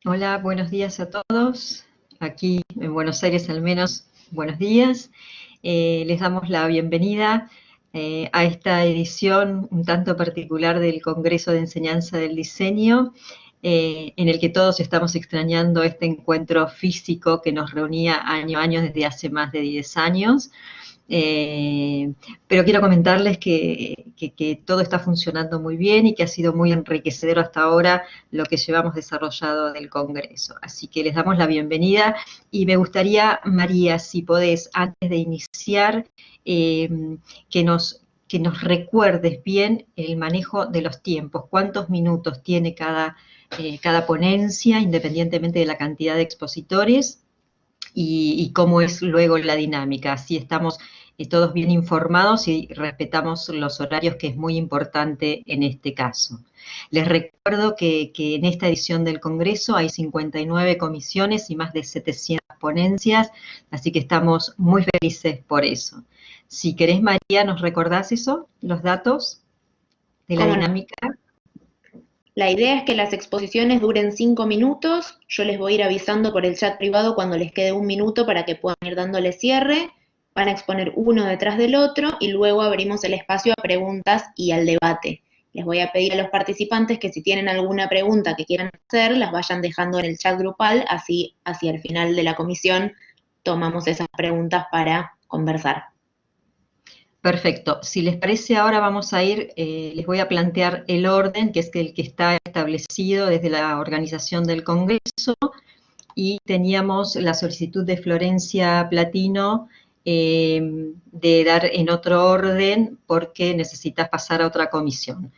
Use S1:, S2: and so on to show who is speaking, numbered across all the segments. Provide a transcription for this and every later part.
S1: Hola, buenos días a todos. Aquí en Buenos Aires al menos, buenos días. Les damos la bienvenida a esta edición un tanto particular del Congreso de Enseñanza del Diseño, en el que todos estamos extrañando este encuentro físico que nos reunía año a año desde hace más de 10 años. Eh, pero quiero comentarles que todo está funcionando muy bien y que ha sido muy enriquecedor hasta ahora lo que llevamos desarrollado del Congreso. Así que les damos la bienvenida y me gustaría, María, si podés, antes de iniciar, eh, que nos recuerdes bien el manejo de los tiempos, cuántos minutos tiene cada ponencia, independientemente de la cantidad de expositores, y cómo es luego la dinámica. Así estamos todos bien informados y respetamos los horarios, que es muy importante en este caso. Les recuerdo que en esta edición del Congreso hay 59 comisiones y más de 700 ponencias, así que estamos muy felices por eso. Si querés, María, ¿nos recordás eso, los datos de la
S2: ¿Cómo no?
S1: dinámica?
S2: La idea es que las exposiciones duren 5 minutos. Yo les voy a ir avisando por el chat privado cuando les quede un minuto para que puedan ir dándole cierre. Van a exponer uno detrás del otro y luego abrimos el espacio a preguntas y al debate. Les voy a pedir a los participantes que si tienen alguna pregunta que quieran hacer, las vayan dejando en el chat grupal, así hacia el final de la comisión tomamos esas preguntas para conversar.
S1: Perfecto. Si les parece, ahora vamos a ir, les voy a plantear el orden, que es el que está establecido desde la organización del Congreso, y teníamos la solicitud de Florencia Platino de dar en otro orden porque necesitas pasar a otra comisión.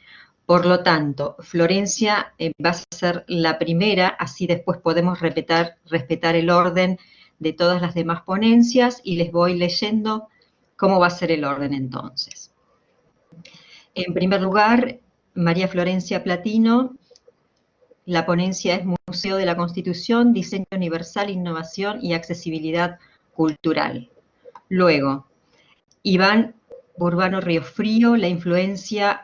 S1: Por lo tanto, Florencia vas a ser la primera, así después podemos respetar el orden de todas las demás ponencias y les voy leyendo cómo va a ser el orden entonces. En primer lugar, María Florencia Platino, la ponencia es Museo de la Constitución, Diseño Universal, Innovación y Accesibilidad Cultural. Luego, Iván Urbano Riofrío, la influencia,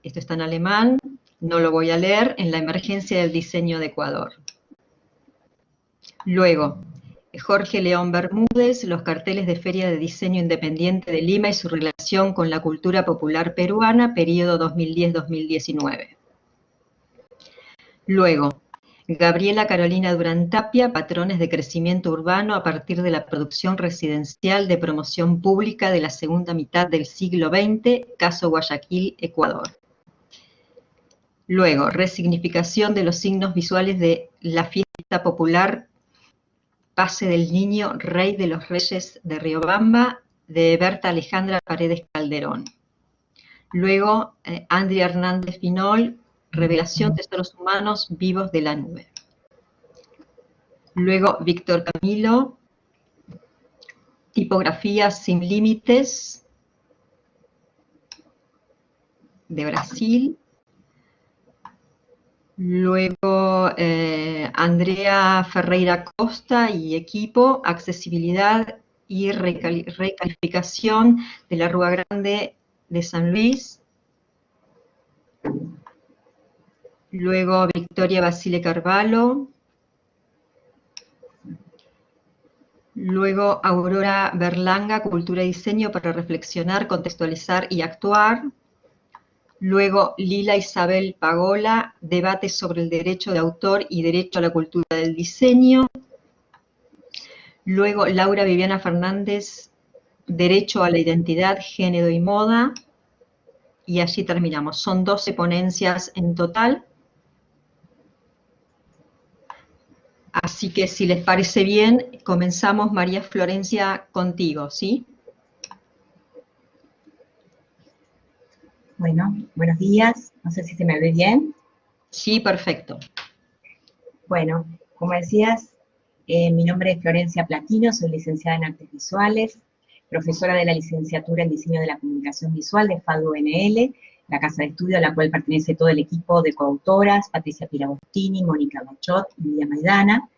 S1: esto está en alemán, no lo voy a leer, en la emergencia del diseño de Ecuador. Luego, Jorge León Bermúdez, los carteles de Feria de Diseño Independiente de Lima y su relación con la cultura popular peruana, periodo 2010-2019. Luego, Gabriela Carolina Durán Tapia, patrones de crecimiento urbano a partir de la producción residencial de promoción pública de la segunda mitad del siglo XX, caso Guayaquil, Ecuador. Luego, resignificación de los signos visuales de la fiesta popular Pase del Niño, Rey de los Reyes de Riobamba, de Berta Alejandra Paredes Calderón. Luego, Andrea Hernández Pinol, Revelación de Tesoros Humanos Vivos de la Nube. Luego, Víctor Camilo, Tipografías sin Límites, de Brasil. Luego, Andrea Ferreira Costa y equipo, accesibilidad y recalificación de la Rúa Grande de San Luis. Luego, Victoria Basile Carvalho. Luego, Aurora Berlanga, Cultura y Diseño para reflexionar, contextualizar y actuar. Luego, Lila Isabel Pagola, debate sobre el derecho de autor y derecho a la cultura del diseño. Luego, Laura Viviana Fernández, derecho a la identidad, género y moda. Y allí terminamos. Son 12 ponencias en total. Así que si les parece bien, comenzamos, María Florencia, contigo, ¿sí?
S3: Bueno, buenos días. No sé si se me ve bien.
S1: Sí, perfecto.
S3: Bueno, como decías, mi nombre es Florencia Platino, soy licenciada en Artes Visuales, profesora de la licenciatura en Diseño de la Comunicación Visual de FADU-NL, la casa de estudio a la cual pertenece todo el equipo de coautoras, Patricia Piragostini, Mónica Bachot y Lidia Maidana.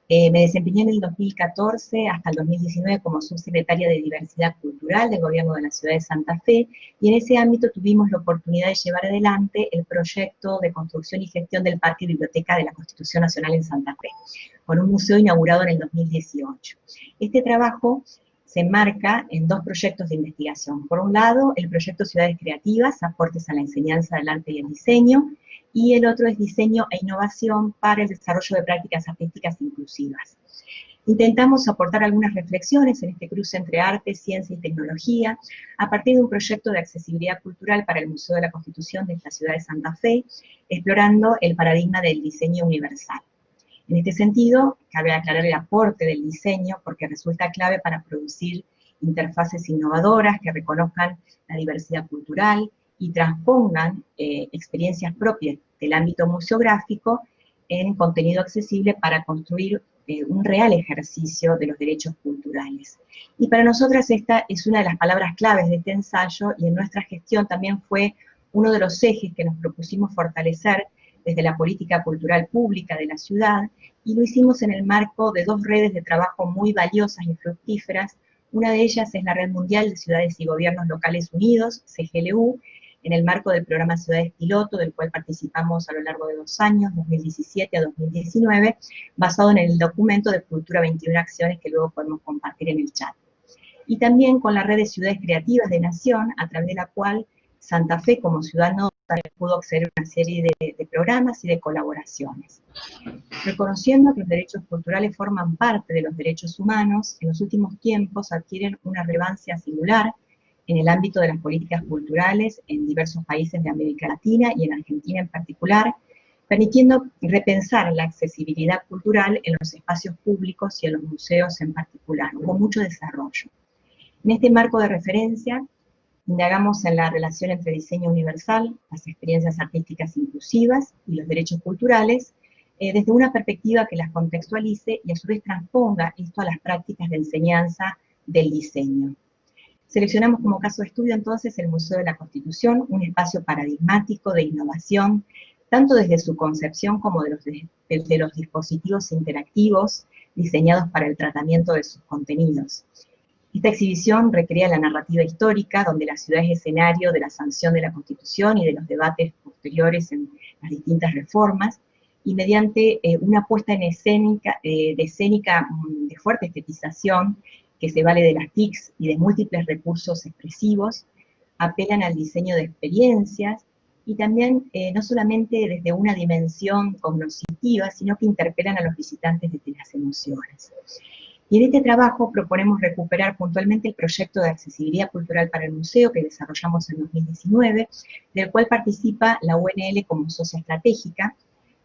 S3: Me desempeñé en el 2014 hasta el 2019 como subsecretaria de Diversidad Cultural del Gobierno de la Ciudad de Santa Fe, y en ese ámbito tuvimos la oportunidad de llevar adelante el proyecto de construcción y gestión del Parque y Biblioteca de la Constitución Nacional en Santa Fe, con un museo inaugurado en el 2018. Este trabajo se enmarca en dos proyectos de investigación. Por un lado, el proyecto Ciudades Creativas, aportes a la enseñanza del arte y el diseño, y el otro es diseño e innovación para el desarrollo de prácticas artísticas inclusivas. Intentamos aportar algunas reflexiones en este cruce entre arte, ciencia y tecnología, a partir de un proyecto de accesibilidad cultural para el Museo de la Constitución de esta ciudad de Santa Fe, explorando el paradigma del diseño universal. En este sentido, cabe aclarar el aporte del diseño porque resulta clave para producir interfaces innovadoras que reconozcan la diversidad cultural y transpongan experiencias propias del ámbito museográfico en contenido accesible para construir un real ejercicio de los derechos culturales. Y para nosotras esta es una de las palabras claves de este ensayo, y en nuestra gestión también fue uno de los ejes que nos propusimos fortalecer desde la política cultural pública de la ciudad, y lo hicimos en el marco de dos redes de trabajo muy valiosas y fructíferas. Una de ellas es la Red Mundial de Ciudades y Gobiernos Locales Unidos, CGLU, en el marco del programa Ciudades Piloto, del cual participamos a lo largo de 2 años, 2017 a 2019, basado en el documento de Cultura 21 Acciones que luego podemos compartir en el chat. Y también con la Red de Ciudades Creativas de Nación, a través de la cual Santa Fe como ciudad nota pudo acceder a una serie de programas y de colaboraciones. Reconociendo que los derechos culturales forman parte de los derechos humanos, en los últimos tiempos adquieren una relevancia singular en el ámbito de las políticas culturales en diversos países de América Latina y en Argentina en particular, permitiendo repensar la accesibilidad cultural en los espacios públicos y en los museos en particular. Hubo mucho desarrollo. En este marco de referencia, indagamos en la relación entre diseño universal, las experiencias artísticas inclusivas y los derechos culturales, desde una perspectiva que las contextualice y a su vez transponga esto a las prácticas de enseñanza del diseño. Seleccionamos como caso de estudio entonces el Museo de la Constitución, un espacio paradigmático de innovación, tanto desde su concepción como de los dispositivos interactivos diseñados para el tratamiento de sus contenidos. Esta exhibición recrea la narrativa histórica, donde la ciudad es escenario de la sanción de la Constitución y de los debates posteriores en las distintas reformas, y mediante una puesta en escénica, de fuerte estetización, que se vale de las TICs y de múltiples recursos expresivos, apelan al diseño de experiencias, y también no solamente desde una dimensión cognoscitiva, sino que interpelan a los visitantes desde las emociones. Y en este trabajo proponemos recuperar puntualmente el proyecto de accesibilidad cultural para el museo que desarrollamos en 2019, del cual participa la UNL como socia estratégica,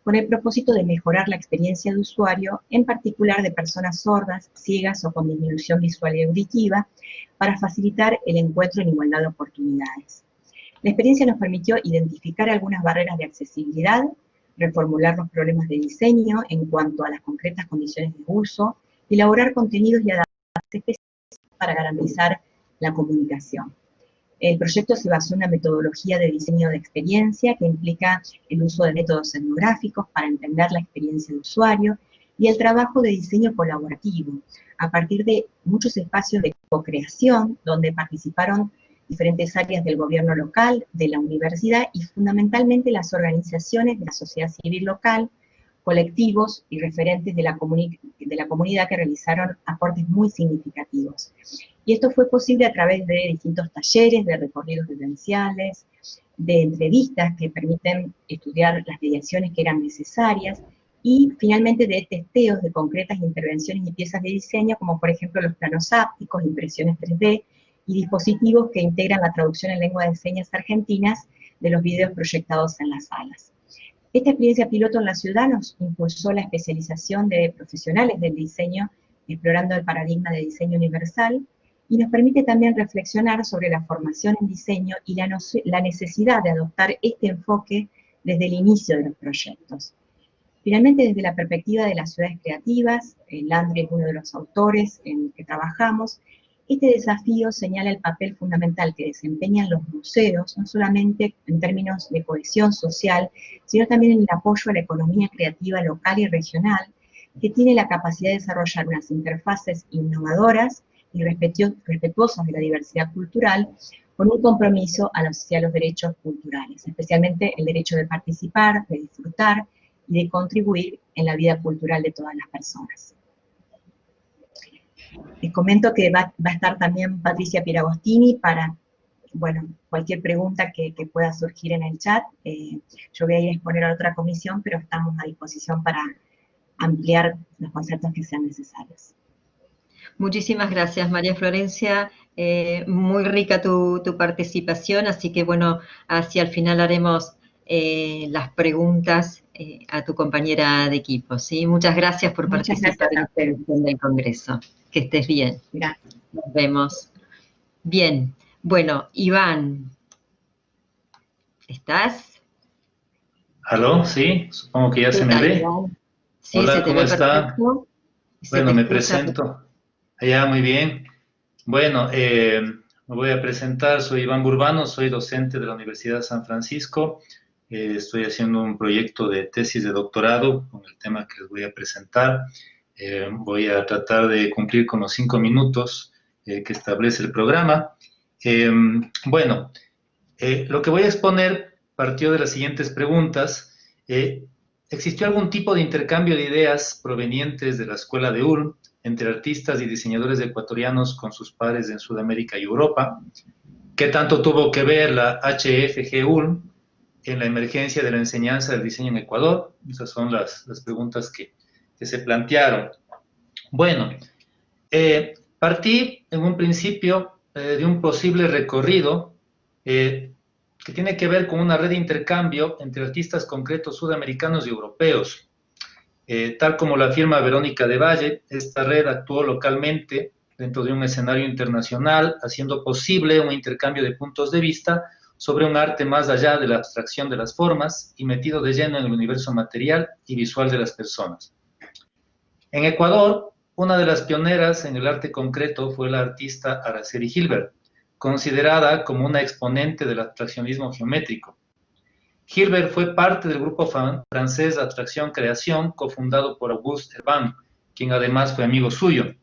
S3: con el propósito de mejorar la experiencia de usuario, en particular de personas sordas, ciegas o con disminución visual y auditiva, para facilitar el encuentro en igualdad de oportunidades. La experiencia nos permitió identificar algunas barreras de accesibilidad, reformular los problemas de diseño en cuanto a las concretas condiciones de uso, y elaborar contenidos y adaptaciones específicas para garantizar la comunicación. El proyecto se basó en una metodología de diseño de experiencia que implica el uso de métodos etnográficos para entender la experiencia de usuario y el trabajo de diseño colaborativo, a partir de muchos espacios de co-creación, donde participaron diferentes áreas del gobierno local, de la universidad y fundamentalmente las organizaciones de la sociedad civil local, colectivos y referentes de la comunidad que realizaron aportes muy significativos. Y esto fue posible a través de distintos talleres, de recorridos vivenciales, de entrevistas que permiten estudiar las mediaciones que eran necesarias, y finalmente de testeos de concretas intervenciones y piezas de diseño, como por ejemplo los planos ápticos, impresiones 3D, y dispositivos que integran la traducción en lengua de señas argentinas de los videos proyectados en las salas. Esta experiencia piloto en la ciudad nos impulsó la especialización de profesionales del diseño, explorando el paradigma de diseño universal, y nos permite también reflexionar sobre la formación en diseño y la necesidad de adoptar este enfoque desde el inicio de los proyectos. Finalmente, desde la perspectiva de las ciudades creativas, Landry es uno de los autores en el que trabajamos. Este desafío señala el papel fundamental que desempeñan los museos, no solamente en términos de cohesión social, sino también en el apoyo a la economía creativa local y regional, que tiene la capacidad de desarrollar unas interfaces innovadoras y respetuosas de la diversidad cultural, con un compromiso hacia los derechos culturales, especialmente el derecho de participar, de disfrutar y de contribuir en la vida cultural de todas las personas. Les comento que va a estar también Patricia Pieragostini para, bueno, cualquier pregunta que pueda surgir en el chat. Yo voy a ir a exponer a otra comisión, pero estamos a disposición para ampliar los conceptos que sean necesarios.
S1: Muchísimas gracias, María Florencia. Muy rica tu participación, así que bueno, hacia el final haremos las preguntas a tu compañera de equipo, ¿sí? Muchas gracias por participar en esta edición del Congreso. Que estés bien.
S3: Gracias.
S1: Nos vemos. Bien, bueno, Iván, ¿estás?
S4: ¿Aló? Sí, supongo que ya se me ve.
S1: Sí,
S4: hola,
S1: se te
S4: ¿cómo
S1: ve
S4: está?
S1: perfecto.
S4: Bueno, me presento. Allá, muy bien. Bueno, me voy a presentar. Soy Iván Burbano, soy docente de la Universidad de San Francisco. Estoy haciendo un proyecto de tesis de doctorado con el tema que les voy a presentar. Voy a tratar de cumplir con los 5 minutos que establece el programa. Bueno, lo que voy a exponer partió de las siguientes preguntas. ¿Existió algún tipo de intercambio de ideas provenientes de la escuela de Ulm entre artistas y diseñadores ecuatorianos con sus pares en Sudamérica y Europa? ¿Qué tanto tuvo que ver la HFG Ulm en la emergencia de la enseñanza del diseño en Ecuador? Esas son las preguntas que se plantearon. Bueno, partí en un principio de un posible recorrido que tiene que ver con una red de intercambio entre artistas concretos sudamericanos y europeos. Tal como lo afirma Verónica de Valle, esta red actuó localmente dentro de un escenario internacional, haciendo posible un intercambio de puntos de vista sobre un arte más allá de la abstracción de las formas y metido de lleno en el universo material y visual de las personas. En Ecuador, una de las pioneras en el arte concreto fue la artista Araceli Hilbert, considerada como una exponente del abstraccionismo geométrico. Hilbert fue parte del grupo francés Abstracción Creación, cofundado por Auguste Herbin, quien además fue amigo suyo.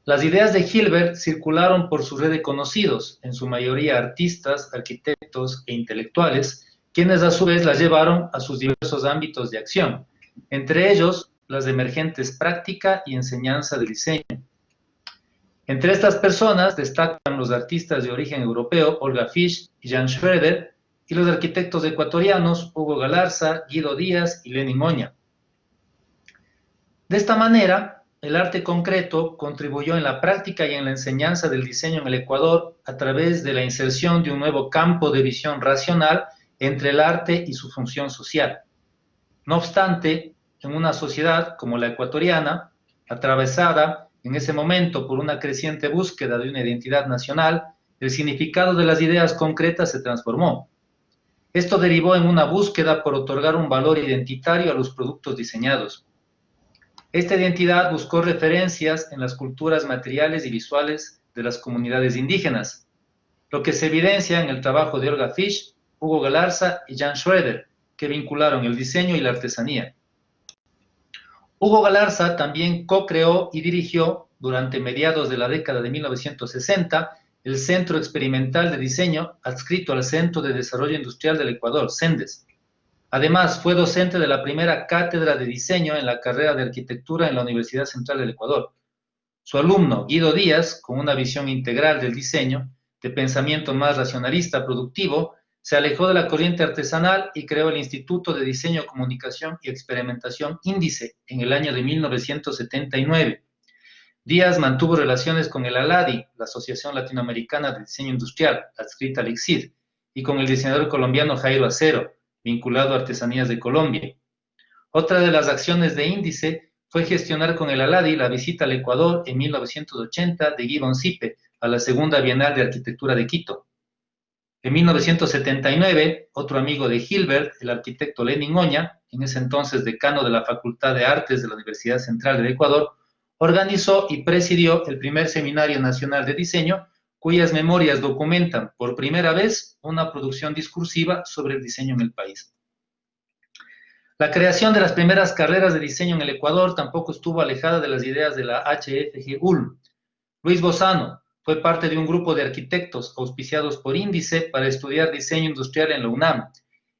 S4: Las ideas de Hilbert circularon por su red de conocidos, en su mayoría artistas, arquitectos e intelectuales, quienes a su vez las llevaron a sus diversos ámbitos de acción, entre ellos las emergentes práctica y enseñanza del diseño. Entre estas personas destacan los artistas de origen europeo Olga Fisch y Jan Schroeder, y los arquitectos ecuatorianos Hugo Galarza, Guido Díaz y Lenin Oña. De esta manera, el arte concreto contribuyó en la práctica y en la enseñanza del diseño en el Ecuador a través de la inserción de un nuevo campo de visión racional entre el arte y su función social. No obstante, en una sociedad como la ecuatoriana, atravesada en ese momento por una creciente búsqueda de una identidad nacional, el significado de las ideas concretas se transformó. Esto derivó en una búsqueda por otorgar un valor identitario a los productos diseñados. Esta identidad buscó referencias en las culturas materiales y visuales de las comunidades indígenas, lo que se evidencia en el trabajo de Olga Fisch, Hugo Galarza y Jan Schroeder, que vincularon el diseño y la artesanía. Hugo Galarza también co-creó y dirigió, durante mediados de la década de 1960, el Centro Experimental de Diseño adscrito al Centro de Desarrollo Industrial del Ecuador, CENDES. Además, fue docente de la primera cátedra de diseño en la carrera de arquitectura en la Universidad Central del Ecuador. Su alumno, Guido Díaz, con una visión integral del diseño, de pensamiento más racionalista productivo, se alejó de la corriente artesanal y creó el Instituto de Diseño, Comunicación y Experimentación Índice en el año de 1979. Díaz mantuvo relaciones con el ALADI, la Asociación Latinoamericana de Diseño Industrial, adscrita al ICSID, y con el diseñador colombiano Jairo Acero, vinculado a Artesanías de Colombia. Otra de las acciones de Índice fue gestionar con el ALADI la visita al Ecuador en 1980 de Gibbon Sipe a la Segunda Bienal de Arquitectura de Quito. En 1979, otro amigo de Hilbert, el arquitecto Lenin Oña, en ese entonces decano de la Facultad de Artes de la Universidad Central del Ecuador, organizó y presidió el primer Seminario Nacional de Diseño, cuyas memorias documentan por primera vez una producción discursiva sobre el diseño en el país. La creación de las primeras carreras de diseño en el Ecuador tampoco estuvo alejada de las ideas de la HFG-ULM. Luis Bozano fue parte de un grupo de arquitectos auspiciados por Índice para estudiar diseño industrial en la UNAM.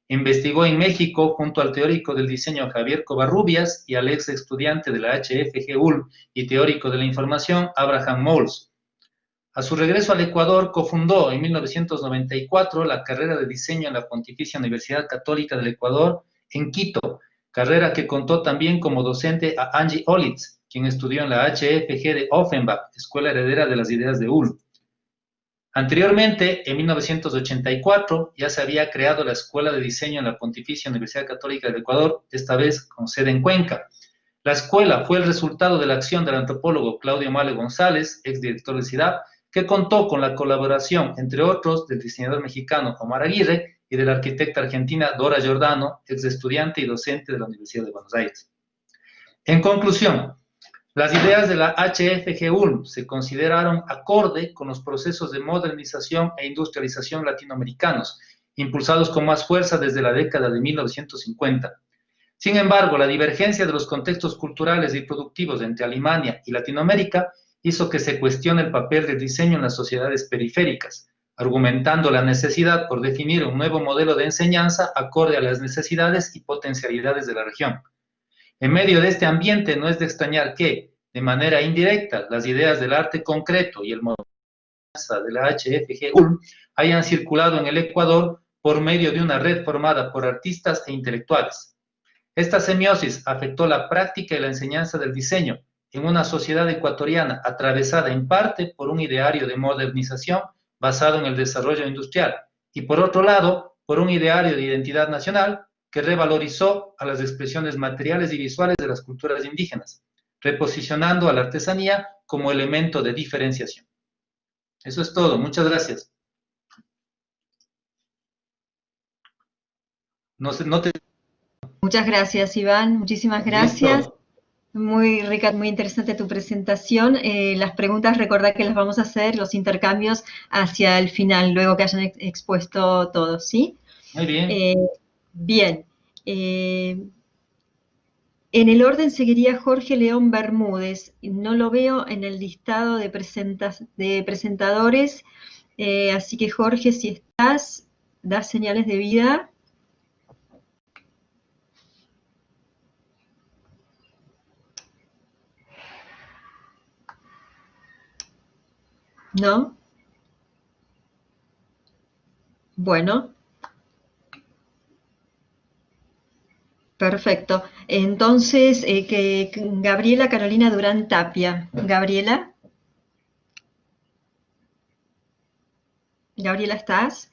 S4: Investigó en México junto al teórico del diseño Javier Covarrubias y al ex estudiante de la HFG-ULM y teórico de la información Abraham Mols. A su regreso al Ecuador, cofundó en 1994 la carrera de diseño en la Pontificia Universidad Católica del Ecuador en Quito, carrera que contó también como docente a Angie Olitz, quien estudió en la HFG de Offenbach, escuela heredera de las ideas de Ulm. Anteriormente, en 1984, ya se había creado la Escuela de Diseño en la Pontificia Universidad Católica del Ecuador, esta vez con sede en Cuenca. La escuela fue el resultado de la acción del antropólogo Claudio Male González, exdirector de CIDAP, que contó con la colaboración, entre otros, del diseñador mexicano Omar Aguirre y de la arquitecta argentina Dora Giordano, ex estudiante y docente de la Universidad de Buenos Aires. En conclusión, las ideas de la HFG-ULM se consideraron acorde con los procesos de modernización e industrialización latinoamericanos, impulsados con más fuerza desde la década de 1950. Sin embargo, la divergencia de los contextos culturales y productivos entre Alemania y Latinoamérica hizo que se cuestione el papel del diseño en las sociedades periféricas, argumentando la necesidad por definir un nuevo modelo de enseñanza acorde a las necesidades y potencialidades de la región. En medio de este ambiente no es de extrañar que, de manera indirecta, las ideas del arte concreto y el modelo de la HFG-ULM hayan circulado en el Ecuador por medio de una red formada por artistas e intelectuales. Esta semiosis afectó la práctica y la enseñanza del diseño en una sociedad ecuatoriana atravesada en parte por un ideario de modernización basado en el desarrollo industrial y, por otro lado, por un ideario de identidad nacional que revalorizó a las expresiones materiales y visuales de las culturas indígenas, reposicionando a la artesanía como elemento de diferenciación. Eso es todo. Muchas gracias.
S1: Muchas gracias, Iván. Muchísimas gracias.
S4: Listo.
S1: Muy rica, muy interesante tu presentación. Las preguntas, recordad que las vamos a hacer, los intercambios, hacia el final, luego que hayan expuesto todos, ¿sí?
S4: Muy bien.
S1: Bien. En el orden seguiría Jorge León Bermúdez. No lo veo en el listado de presentadores, así que Jorge, si estás, das señales de vida. ¿No? Bueno. Perfecto. Entonces, Gabriela Carolina Durán Tapia. Gabriela. Gabriela, ¿estás?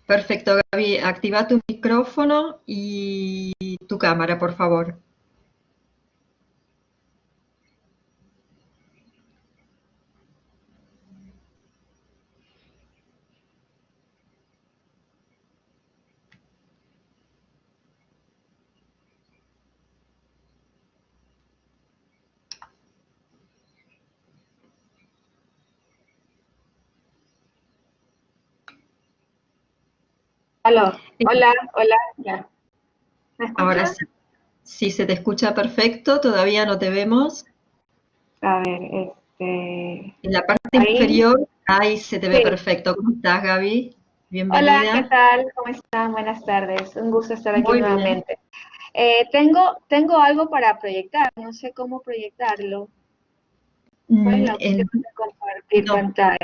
S1: Perfecto, Gaby. Activa tu micrófono y tu cámara, por favor.
S5: Aló, hola, hola, ya. ¿Me
S1: Ahora
S5: escuchas?
S1: sí. Sí, se te escucha perfecto. Todavía no te vemos.
S5: A ver,
S1: En la parte
S5: ahí,
S1: inferior, ahí se te ve
S5: sí.
S1: perfecto. ¿Cómo estás, Gaby?
S5: Hola, ¿qué
S1: Bienvenida.
S5: tal? ¿Cómo están? Buenas tardes. Un gusto estar aquí
S1: Muy bien.
S5: nuevamente. Tengo algo para proyectar, no sé cómo proyectarlo. ¿Cuál es la opción de compartir
S1: No,
S5: pantalla?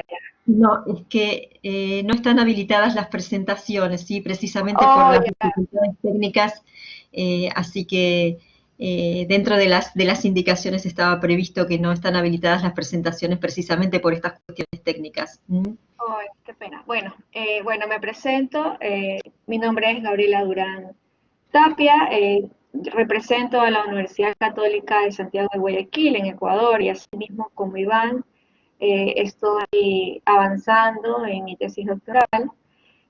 S1: no, es que no están habilitadas las presentaciones, ¿sí? Precisamente por
S5: Oh,
S1: las
S5: ya.
S1: dificultades técnicas, así que dentro de las indicaciones estaba previsto que no están habilitadas las presentaciones precisamente por estas cuestiones técnicas. ¿Mm?
S5: Oh, qué pena. Bueno, me presento. Mi nombre es Gabriela Durán Tapia. Represento a la Universidad Católica de Santiago de Guayaquil, en Ecuador, y asimismo como Iván, estoy avanzando en mi tesis doctoral.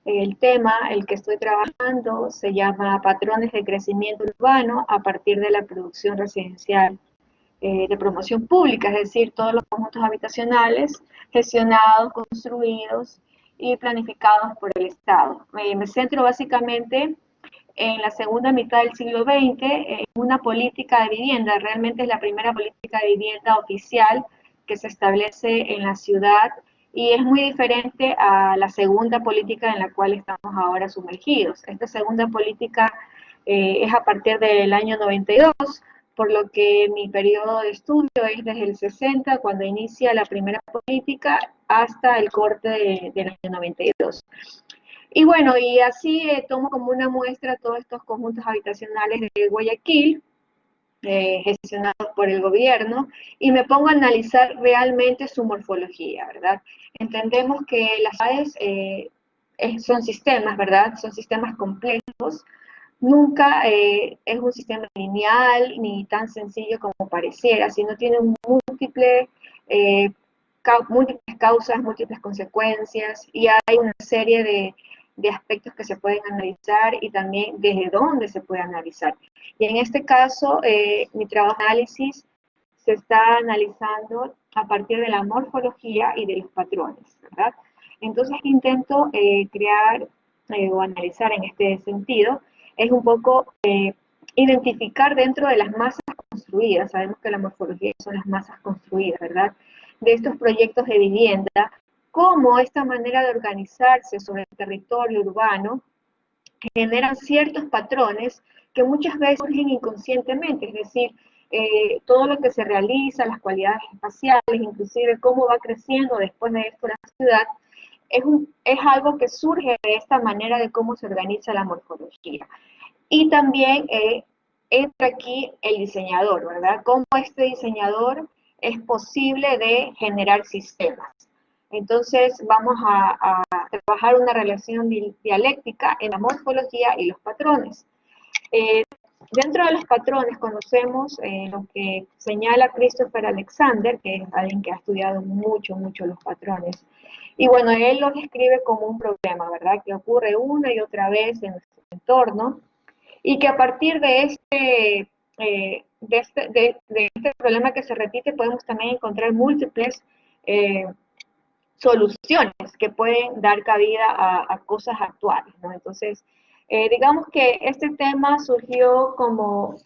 S5: El tema, el que estoy trabajando, se llama Patrones de crecimiento urbano a partir de la producción residencial de promoción pública, es decir, todos los conjuntos habitacionales gestionados, construidos y planificados por el Estado. Me centro básicamente en la segunda mitad del siglo XX en una política de vivienda, realmente es la primera política de vivienda oficial que se establece en la ciudad y es muy diferente a la segunda política en la cual estamos ahora sumergidos. Esta segunda política es a partir del año 92, por lo que mi periodo de estudio es desde el 60, cuando inicia la primera política, hasta el corte del año 92. Y bueno, y así tomo como una muestra todos estos conjuntos habitacionales de Guayaquil, gestionados por el gobierno, y me pongo a analizar realmente su morfología, ¿verdad? Entendemos que las ciudades son sistemas, ¿verdad? Son sistemas complejos. Nunca es un sistema lineal ni tan sencillo como pareciera, sino tiene eh, múltiples causas, múltiples consecuencias, y hay una serie de aspectos que se pueden analizar y también desde dónde se puede analizar. Y en este caso, mi trabajo de análisis se está analizando a partir de la morfología y de los patrones, ¿verdad? Entonces intento crear o analizar en este sentido, es un poco identificar dentro de las masas construidas, sabemos que la morfología son las masas construidas, ¿verdad? De estos proyectos de vivienda, cómo esta manera de organizarse sobre el territorio urbano generan ciertos patrones que muchas veces surgen inconscientemente, es decir, todo lo que se realiza, las cualidades espaciales, inclusive cómo va creciendo después de esto la ciudad, es algo que surge de esta manera de cómo se organiza la morfología. Y también entra aquí el diseñador, ¿verdad? Cómo este diseñador es posible de generar sistemas. Entonces vamos a trabajar una relación dialéctica en la morfología y los patrones. Dentro de los patrones conocemos lo que señala Christopher Alexander, que es alguien que ha estudiado mucho los patrones. Y bueno, él lo describe como un problema, ¿verdad? Que ocurre una y otra vez en nuestro entorno y que a partir de este problema que se repite podemos también encontrar múltiples soluciones que pueden dar cabida a cosas actuales, ¿no? Entonces, digamos que este tema surgió como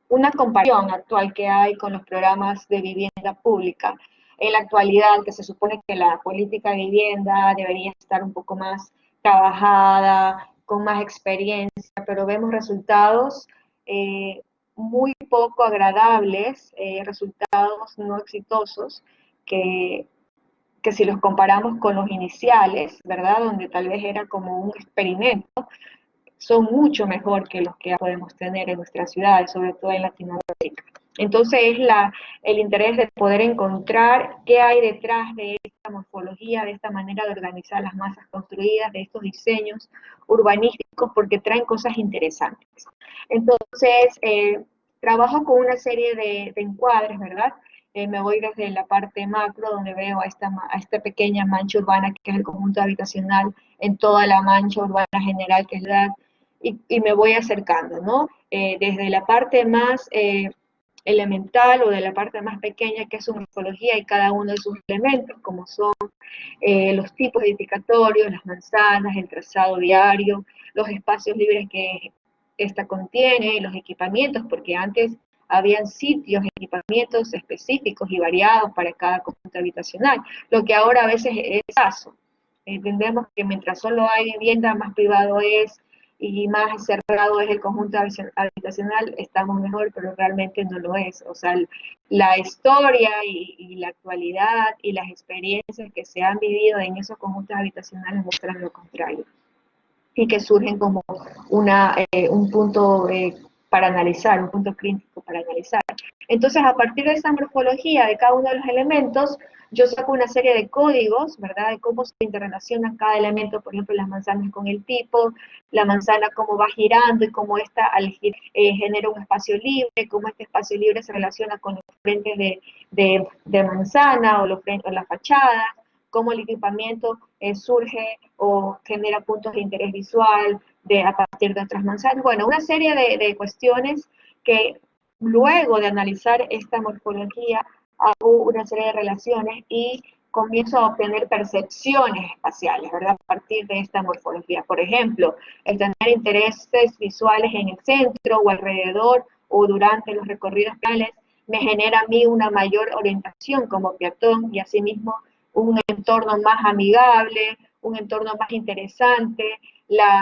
S5: una comparación actual que hay con los programas de vivienda pública. En la actualidad, que se supone que la política de vivienda debería estar un poco más trabajada, con más experiencia, pero vemos resultados muy poco agradables, resultados no exitosos, que si los comparamos con los iniciales, ¿verdad? Donde tal vez era como un experimento, son mucho mejor que los que podemos tener en nuestras ciudades, sobre todo en Latinoamérica. Entonces es el interés de poder encontrar qué hay detrás de esta morfología, de esta manera de organizar las masas construidas, de estos diseños urbanísticos, porque traen cosas interesantes. Entonces, trabajo con una serie de encuadres, ¿verdad? Me voy desde la parte macro, donde veo a esta pequeña mancha urbana, que es el conjunto habitacional, en toda la mancha urbana general, que es la y me voy acercando, ¿no? Desde la parte más elemental o de la parte más pequeña, que es su morfología y cada uno de sus elementos, como son los tipos edificatorios, las manzanas, el trazado diario, los espacios libres que esta contiene, los equipamientos, porque antes habían sitios, equipamientos específicos y variados para cada conjunto habitacional, lo que ahora a veces es escaso. Entendemos que mientras solo hay vivienda, más privado es, y más cerrado es el conjunto habitacional, estamos mejor, pero realmente no lo es. O sea, la historia y la actualidad y las experiencias que se han vivido en esos conjuntos habitacionales muestran lo contrario. Y que surgen como un punto para analizar, un punto crítico para analizar. Entonces, a partir de esa morfología de cada uno de los elementos, yo saco una serie de códigos, ¿verdad? De cómo se interrelaciona cada elemento, por ejemplo, las manzanas con el tipo, la manzana cómo va girando y cómo esta al girar genera un espacio libre, cómo este espacio libre se relaciona con los frentes de manzana o las fachadas, cómo el equipamiento surge o genera puntos de interés visual a partir de otras manzanas. Bueno, una serie de cuestiones que luego de analizar esta morfología, hago una serie de relaciones y comienzo a obtener percepciones espaciales, ¿verdad? A partir de esta morfología. Por ejemplo, el tener intereses visuales en el centro o alrededor o durante los recorridos reales me genera a mí una mayor orientación como peatón y asimismo un entorno más amigable, un entorno más interesante,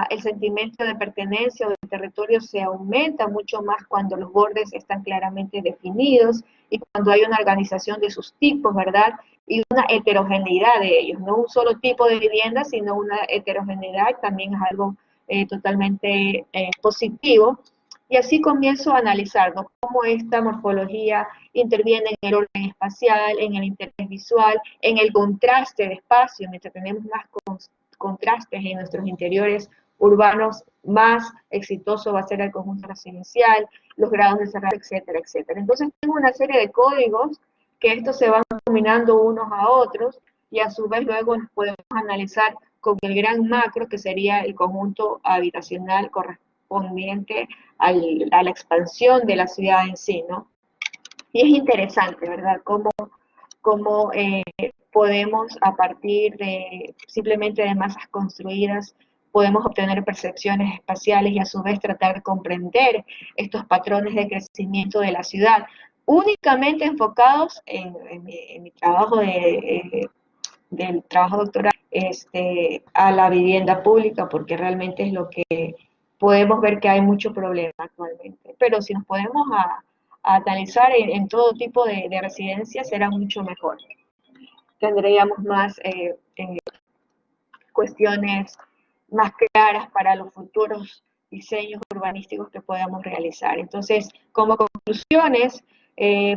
S5: el sentimiento de pertenencia o de territorio se aumenta mucho más cuando los bordes están claramente definidos y cuando hay una organización de sus tipos, ¿verdad? Y una heterogeneidad de ellos, no un solo tipo de vivienda, sino una heterogeneidad también es algo totalmente positivo. Y así comienzo a analizar, ¿no?, cómo esta morfología interviene en el orden espacial, en el interés visual, en el contraste de espacio. Mientras tenemos más contrastes en nuestros interiores urbanos, más exitoso va a ser el conjunto residencial, los grados de cerrado, etcétera, etcétera. Entonces tengo una serie de códigos que estos se van combinando unos a otros y a su vez luego los podemos analizar con el gran macro que sería el conjunto habitacional correspondiente a la expansión de la ciudad en sí, ¿no? Y es interesante, ¿verdad?, cómo podemos, a partir de simplemente de masas construidas, podemos obtener percepciones espaciales y a su vez tratar de comprender estos patrones de crecimiento de la ciudad, únicamente enfocados en mi trabajo del trabajo doctoral a la vivienda pública, porque realmente es lo que podemos ver que hay mucho problema actualmente. Pero si nos podemos analizar en todo tipo de residencias, será mucho mejor. Tendríamos más cuestiones más claras para los futuros diseños urbanísticos que podamos realizar. Entonces, como conclusiones,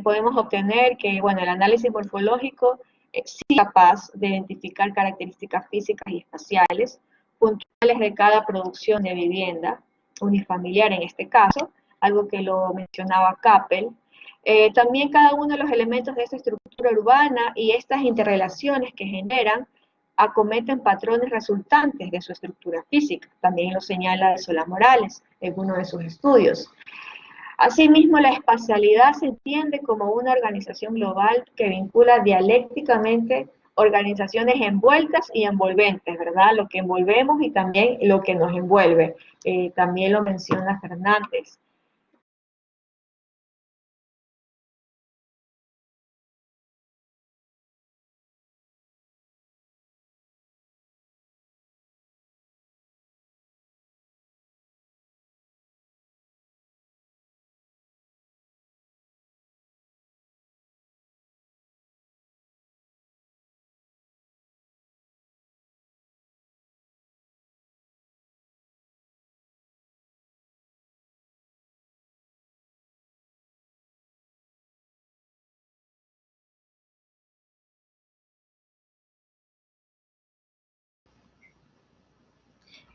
S5: podemos obtener que, bueno, el análisis morfológico sí es capaz de identificar características físicas y espaciales puntuales de cada producción de vivienda, unifamiliar en este caso, algo que lo mencionaba Capel. También cada uno de los elementos de esta estructura urbana y estas interrelaciones que generan acometen patrones resultantes de su estructura física. También lo señala Solá Morales en uno de sus estudios. Asimismo, la espacialidad se entiende como una organización global que vincula dialécticamente organizaciones envueltas y envolventes, ¿verdad? Lo que envolvemos y también lo que nos envuelve. También lo menciona Fernández.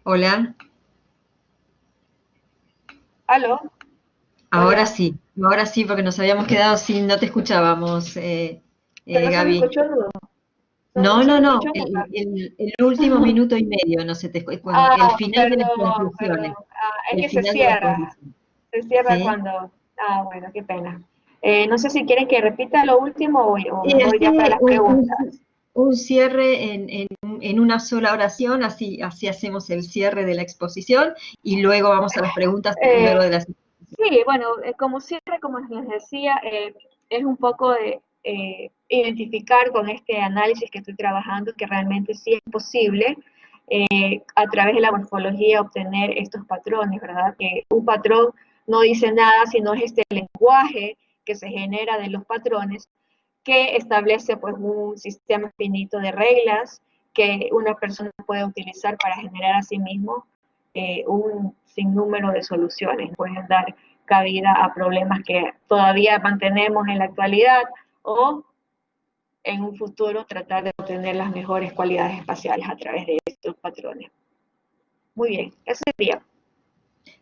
S1: Hola.
S5: ¿Aló?
S1: Ahora sí, porque nos habíamos quedado sin, no te escuchábamos,
S5: Pero se me
S1: Gaby.
S5: escuchó nudo.
S1: No,
S5: Se
S1: no,
S5: me
S1: no,
S5: escuchó nada.
S1: el último minuto y medio no se te escucha, el final de las
S5: Perdón,
S1: conclusiones,
S5: perdón. Es
S1: el
S5: que se
S1: final de las
S5: cierra.
S1: conclusiones,
S5: Se cierra
S1: ¿sí?
S5: cuando... Bueno, qué pena. No sé si quieren que repita lo último o
S1: Y
S5: mejor ya para
S1: así
S5: las preguntas.
S1: un cierre en una sola oración, así hacemos el cierre de la exposición y luego vamos a las preguntas luego
S5: Eh,
S1: de las...
S5: sí, bueno, como siempre, como les decía, es un poco de identificar con este análisis que estoy trabajando que realmente sí es posible a través de la morfología obtener estos patrones, ¿verdad? Que un patrón no dice nada, sino es este lenguaje que se genera de los patrones que establece pues un sistema finito de reglas que una persona puede utilizar para generar a sí mismo un sinnúmero de soluciones. Pueden dar cabida a problemas que todavía mantenemos en la actualidad o en un futuro tratar de obtener las mejores cualidades espaciales a través de estos patrones. Muy bien, eso sería.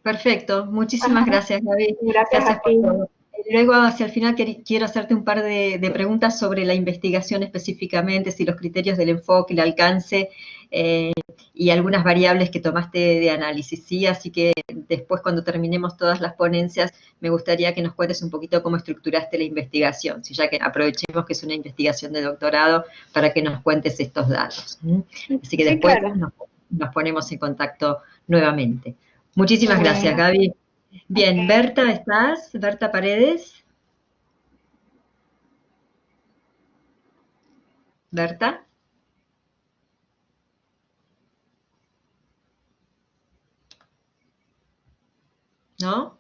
S1: Perfecto, muchísimas gracias, Gaby.
S5: Gracias
S1: Gracias
S5: a
S1: por
S5: ti.
S1: todo. Luego, hacia el final, quiero hacerte un par de preguntas sobre la investigación específicamente, si los criterios del enfoque, el alcance y algunas variables que tomaste de análisis, ¿sí? Así que después, cuando terminemos todas las ponencias, me gustaría que nos cuentes un poquito cómo estructuraste la investigación, ¿sí? Ya que aprovechemos que es una investigación de doctorado para que nos cuentes estos datos. Así que
S5: Sí,
S1: después
S5: claro.
S1: nos ponemos en contacto nuevamente. Muchísimas gracias,
S5: Bueno,
S1: Gaby. Bien,
S5: ok.
S1: Berta, ¿estás? Berta Paredes. Berta. ¿No?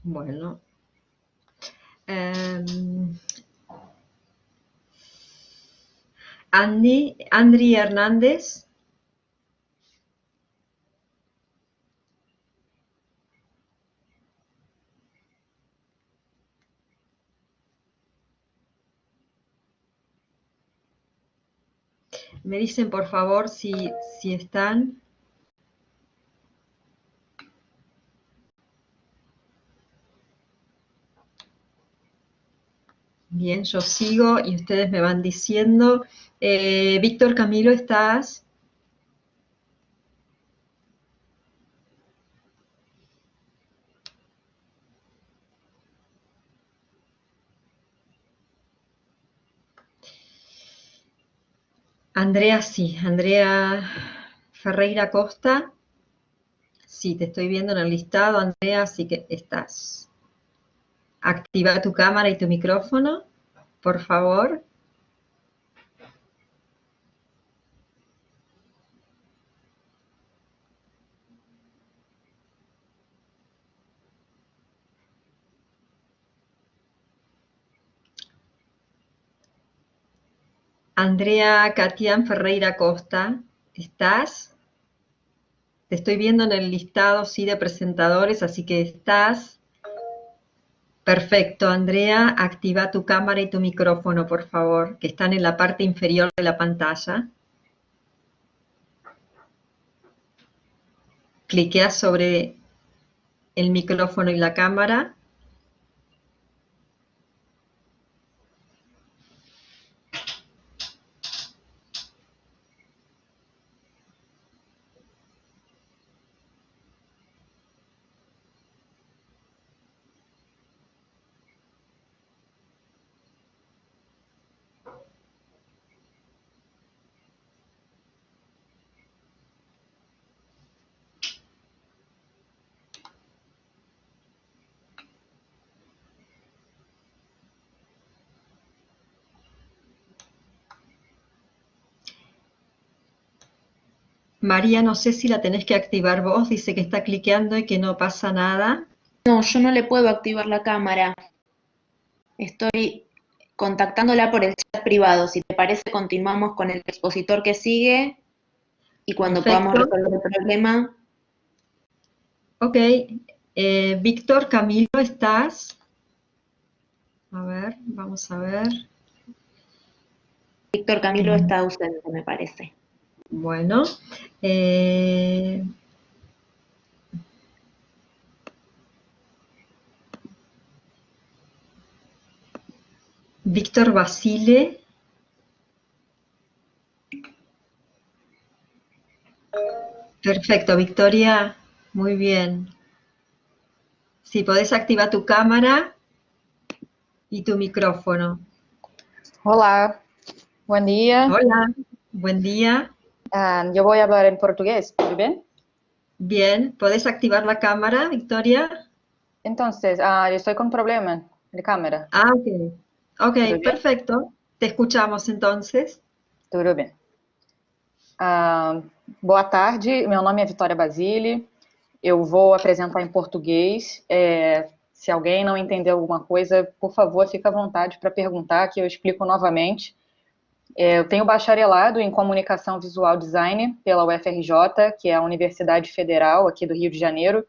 S1: Bueno. Andri Hernández. Me dicen, por favor, si están. Bien, yo sigo y ustedes me van diciendo. Víctor Camilo, ¿estás? Andrea, sí. Andrea Ferreira Costa. Sí, te estoy viendo en el listado, Andrea, así que estás. Activa tu cámara y tu micrófono, por favor. Andrea Catián Ferreira Costa, ¿estás? Te estoy viendo en el listado, sí, de presentadores, así que estás. Perfecto, Andrea, activa tu cámara y tu micrófono, por favor, que están en la parte inferior de la pantalla. Cliquea sobre el micrófono y la cámara. María, no sé si la tenés que activar vos, dice que está cliqueando y que no pasa nada.
S2: No, yo no le puedo activar la cámara. Estoy contactándola por el chat privado. Si te parece, continuamos con el expositor que sigue y cuando podamos
S1: Perfecto.
S2: resolver el problema.
S1: Ok. Víctor Camilo, ¿estás? A ver, vamos a ver.
S2: Víctor Camilo está ausente, me parece.
S1: Bueno. Víctor Basile. Perfecto, Victoria. Muy bien. Si podés activar tu cámara y tu micrófono.
S6: Olá, buen día.
S1: Hola, buen día.
S6: Yo voy a hablar en portugués, ¿todo bien?
S1: Bien, ¿podés activar la cámara, Victoria?
S6: Entonces, yo estoy con problema de cámara.
S1: Ah, ok. Ok,
S6: Tudo bem?
S1: perfecto. Te escuchamos entonces.
S6: Tudo bem. Boa tarde, meu nome é Vitória Basile. Eu vou apresentar em português. Se alguém não entender alguma coisa, por favor, fique à vontade para perguntar, que eu explico novamente. Eu tenho bacharelado em Comunicação Visual Design pela UFRJ, que é a Universidade Federal aqui do Rio de Janeiro.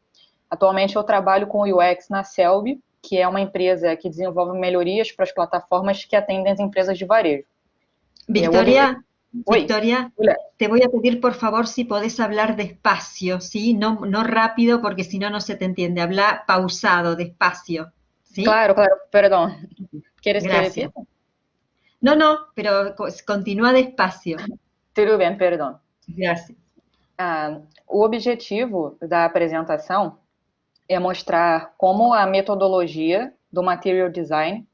S6: Atualmente eu trabalho com UX na Selby, que é uma empresa que desenvolve melhorias para as plataformas que atendem as empresas de varejo.
S1: Victoria,
S6: Oi.
S1: Victoria,
S6: Hola.
S1: te voy a pedir por favor si podés hablar despacio, ¿sí? No, no rápido porque si no, no se te entiende. Habla pausado, despacio, ¿Sí?
S6: Claro, claro, perdón. ¿Quieres que
S1: Gracias.
S6: repita?
S1: No, no, pero continúa despacio.
S6: Tudo bem, perdão.
S1: Gracias.
S6: O objetivo da apresentação é mostrar como a metodologia do Material Design,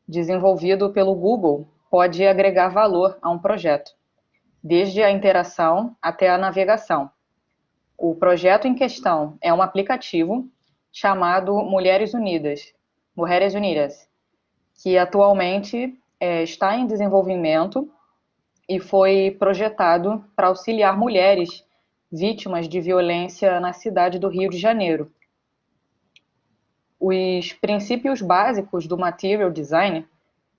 S6: desenvolvido pelo Google, pode agregar valor a um projeto, desde a interação até a navegação. O projeto em questão é um aplicativo chamado Mulheres Unidas, que atualmente está em desenvolvimento e foi projetado para auxiliar mulheres vítimas de violência na cidade do Rio de Janeiro. Os princípios básicos do Material Design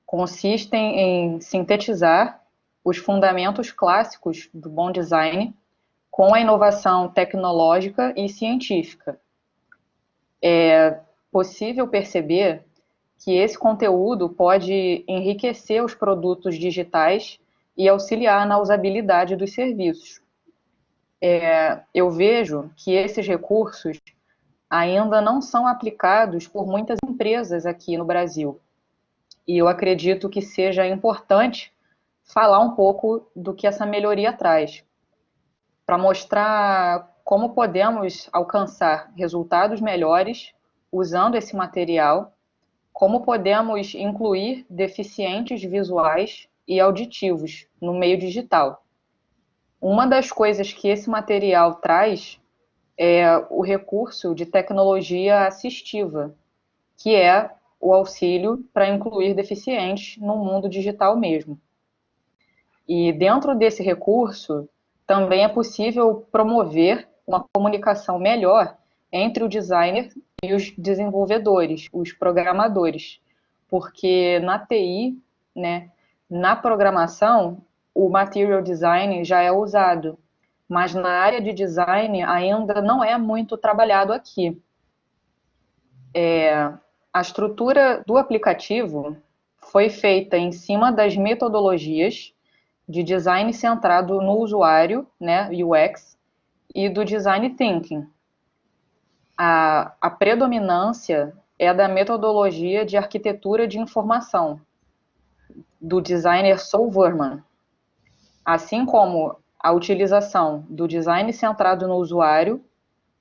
S6: consistem em sintetizar os fundamentos clássicos do bom design com a inovação tecnológica e científica. É possível perceber que esse conteúdo pode enriquecer os produtos digitais e auxiliar na usabilidade dos serviços. Eu vejo que esses recursos ainda não são aplicados por muitas empresas aqui no Brasil. E eu acredito que seja importante falar um pouco do que essa melhoria traz, para mostrar como podemos alcançar resultados melhores usando esse material, como podemos incluir deficientes visuais e auditivos no meio digital. Uma das coisas que esse material traz é o recurso de tecnologia assistiva, que é o auxílio para incluir deficientes no mundo digital mesmo. E dentro desse recurso, também é possível promover uma comunicação melhor entre o designer e os desenvolvedores, os programadores, porque na TI, né, na programação, o Material Design já é usado, mas na área de design ainda não é muito trabalhado aqui. A estrutura do aplicativo foi feita em cima das metodologias de design centrado no usuário, né, UX, e do design thinking. A predominância é da metodologia de arquitetura de informação, do designer Saul Verman, assim como a utilização do design centrado no usuário,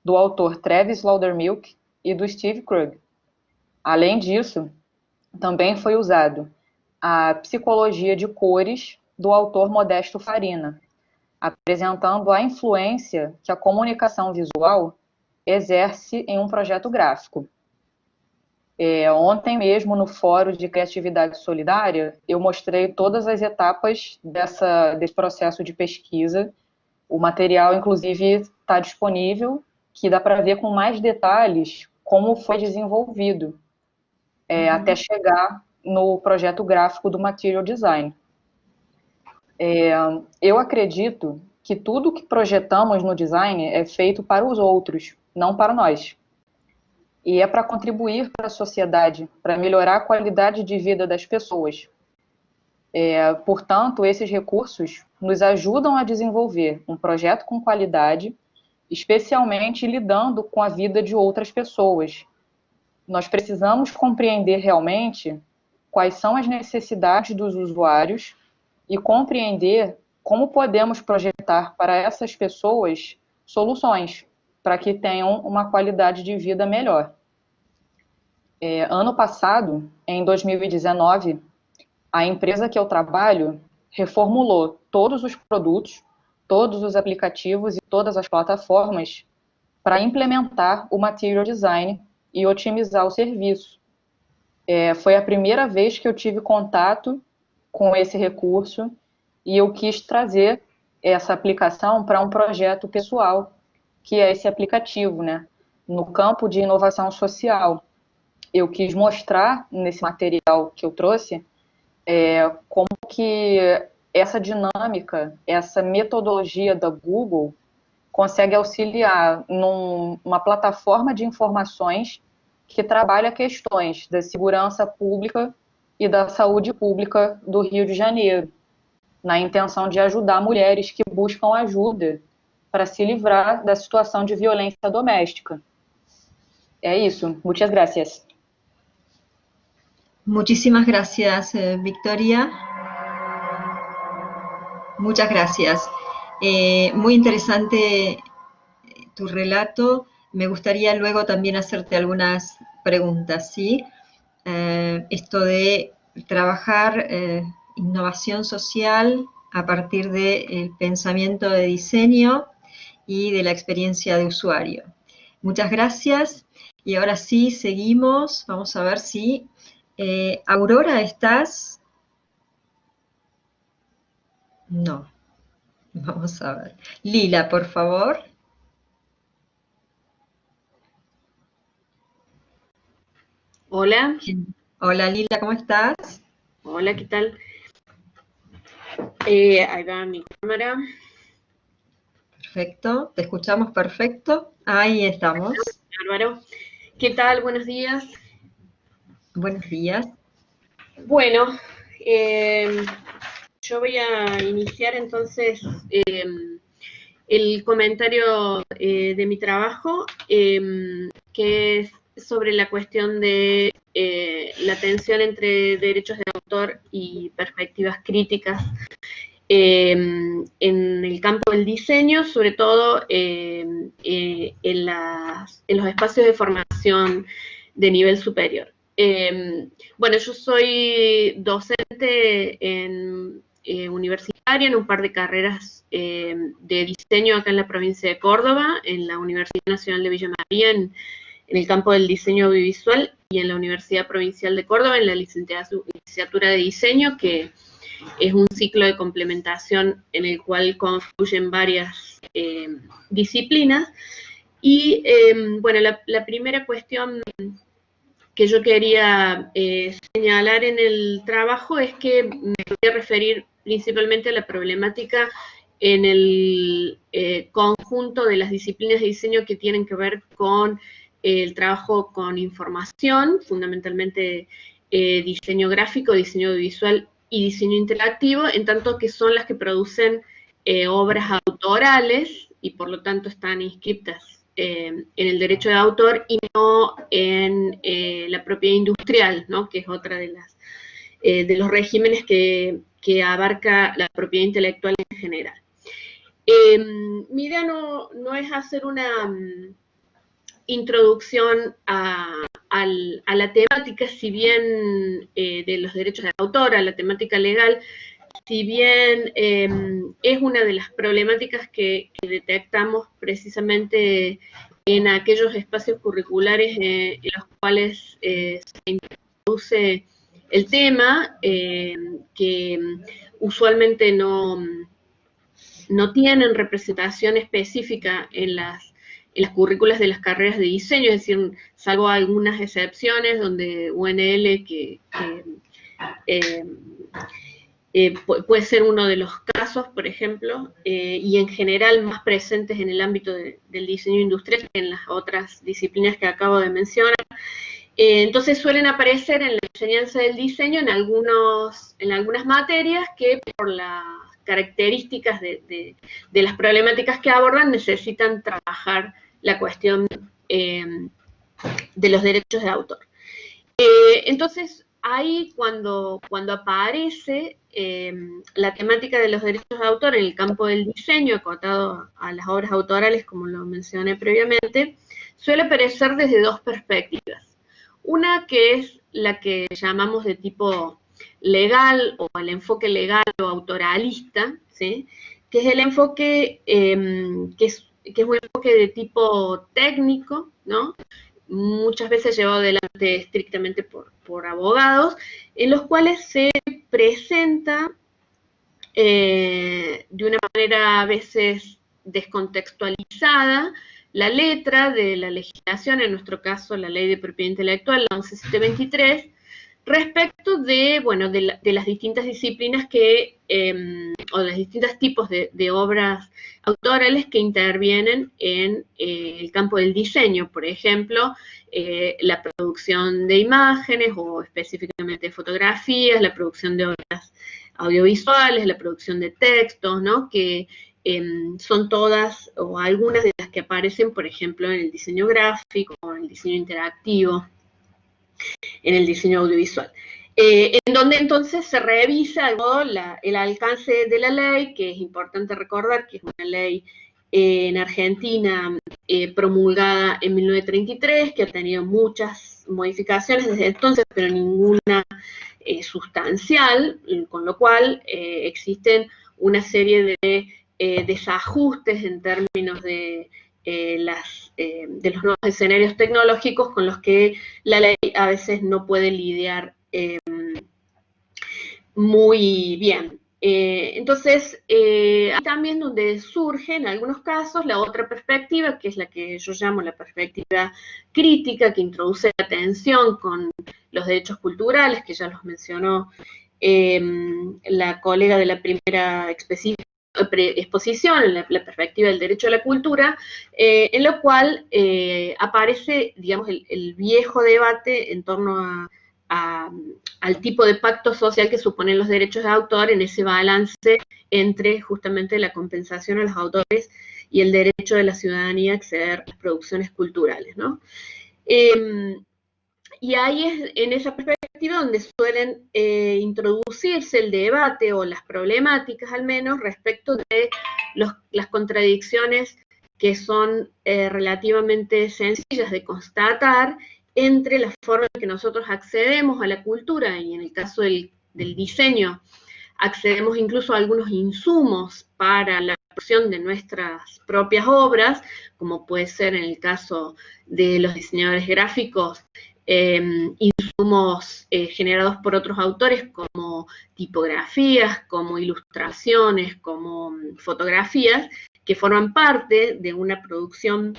S6: do autor Travis Laudermilk e do Steve Krug. Além disso, também foi usado a psicologia de cores do autor Modesto Farina, apresentando a influência que a comunicação visual exerce em um projeto gráfico. Ontem mesmo, no Fórum de Criatividade Solidária, eu mostrei todas as etapas desse processo de pesquisa. O material, inclusive, está disponível, que dá para ver com mais detalhes como foi desenvolvido, até chegar no projeto gráfico do Material Design. Eu acredito que tudo que projetamos no design é feito para os outros, não para nós. E é para contribuir para a sociedade, para melhorar a qualidade de vida das pessoas. Portanto, esses recursos nos ajudam a desenvolver um projeto com qualidade, especialmente lidando com a vida de outras pessoas. Nós precisamos compreender realmente quais são as necessidades dos usuários e compreender como podemos projetar para essas pessoas soluções para que tenham uma qualidade de vida melhor. Ano passado, em 2019, a empresa que eu trabalho reformulou todos os produtos, todos os aplicativos e todas as plataformas para implementar o Material Design e otimizar o serviço. Foi a primeira vez que eu tive contato com esse recurso e eu quis trazer essa aplicação para um projeto pessoal, que é esse aplicativo, né? No campo de inovação social. Eu quis mostrar nesse material que eu trouxe como que essa dinâmica, essa metodologia da Google consegue auxiliar numa plataforma de informações que trabalha questões da segurança pública e da saúde pública do Rio de Janeiro, na intenção de ajudar mulheres que buscam ajuda para se livrar da situação de violência doméstica. É isso. Muitas gracias.
S1: Muchísimas gracias, Victoria. Muchas gracias. Muy interesante tu relato. Me gustaría luego también hacerte algunas preguntas, ¿sí? Esto de trabajar innovación social a partir del pensamiento de diseño y de la experiencia de usuario. Muchas gracias. Y ahora sí, seguimos. Vamos a ver si... Aurora, ¿estás? No. Vamos a ver. Lila, por favor.
S7: Hola,
S1: Hola Lila, ¿cómo estás?
S7: hola, ¿qué tal? Ahí va mi cámara.
S1: Perfecto, te escuchamos perfecto. Ahí estamos.
S7: Bárbaro. ¿Qué tal? Buenos días.
S1: Buenos días.
S7: Bueno, yo voy a iniciar entonces el comentario de mi trabajo, que es sobre la cuestión de la tensión entre derechos de autor y perspectivas críticas en el campo del diseño, sobre todo en los espacios de formación de nivel superior. Bueno, yo soy docente universitaria en un par de carreras de diseño acá en la provincia de Córdoba, en la Universidad Nacional de Villa María, en el campo del diseño audiovisual, y en la Universidad Provincial de Córdoba, en la licenciatura de diseño, que es un ciclo de complementación en el cual confluyen varias disciplinas. Y bueno, la primera cuestión que yo quería señalar en el trabajo es que me voy a referir principalmente a la problemática en el conjunto de las disciplinas de diseño que tienen que ver con el trabajo con información, fundamentalmente diseño gráfico, diseño audiovisual y diseño interactivo, en tanto que son las que producen obras autorales y por lo tanto están inscriptas en el derecho de autor y no en la propiedad industrial, ¿no? Que es otra de los regímenes que abarca la propiedad intelectual en general. Mi idea no es hacer una introducción a la temática, si bien de los derechos de autor, a la temática legal, si bien es una de las problemáticas que detectamos precisamente en aquellos espacios curriculares en los cuales se introduce el tema, que usualmente no tienen representación específica en las currículas de las carreras de diseño, es decir, salvo algunas excepciones donde UNL, puede ser uno de los casos, por ejemplo, y en general más presentes en el ámbito del diseño industrial que en las otras disciplinas que acabo de mencionar. Entonces suelen aparecer en la enseñanza del diseño en algunas materias que por las características de las problemáticas que abordan necesitan trabajar la cuestión de los derechos de autor. Entonces, ahí cuando aparece la temática de los derechos de autor en el campo del diseño, acotado a las obras autorales, como lo mencioné previamente, suele aparecer desde dos perspectivas. Una que es la que llamamos de tipo legal o el enfoque legal o autoralista, ¿sí? Que es el enfoque que es un enfoque de tipo técnico, ¿no? Muchas veces llevado adelante estrictamente por abogados, en los cuales se presenta de una manera a veces descontextualizada la letra de la legislación, en nuestro caso la Ley de Propiedad Intelectual, la 11723, respecto de, bueno, de las distintas disciplinas o de los distintos tipos de obras autorales que intervienen en el campo del diseño, por ejemplo, la producción de imágenes o específicamente de fotografías, la producción de obras audiovisuales, la producción de textos, ¿no? Que son todas o algunas de las que aparecen, por ejemplo, en el diseño gráfico, en el diseño interactivo, en el diseño audiovisual. en donde entonces se revisa el alcance de la ley, que es importante recordar que es una ley en Argentina promulgada en 1933, que ha tenido muchas modificaciones desde entonces, pero ninguna sustancial, con lo cual existen una serie de desajustes en términos de los nuevos escenarios tecnológicos con los que la ley a veces no puede lidiar muy bien. Entonces, también donde surge en algunos casos la otra perspectiva, que es la que yo llamo la perspectiva crítica, que introduce la tensión con los derechos culturales, que ya los mencionó la colega de la primera exposición, la perspectiva del derecho a la cultura, en lo cual aparece, digamos, el viejo debate en torno al tipo de pacto social que suponen los derechos de autor en ese balance entre justamente la compensación a los autores y el derecho de la ciudadanía a acceder a las producciones culturales, ¿no? Y ahí es en esa perspectiva donde suelen introducirse el debate o las problemáticas al menos respecto de las contradicciones que son relativamente sencillas de constatar entre la forma en que nosotros accedemos a la cultura y en el caso del diseño accedemos incluso a algunos insumos para la producción de nuestras propias obras, como puede ser en el caso de los diseñadores gráficos, insumos generados por otros autores como tipografías, como ilustraciones, como fotografías, que forman parte de una producción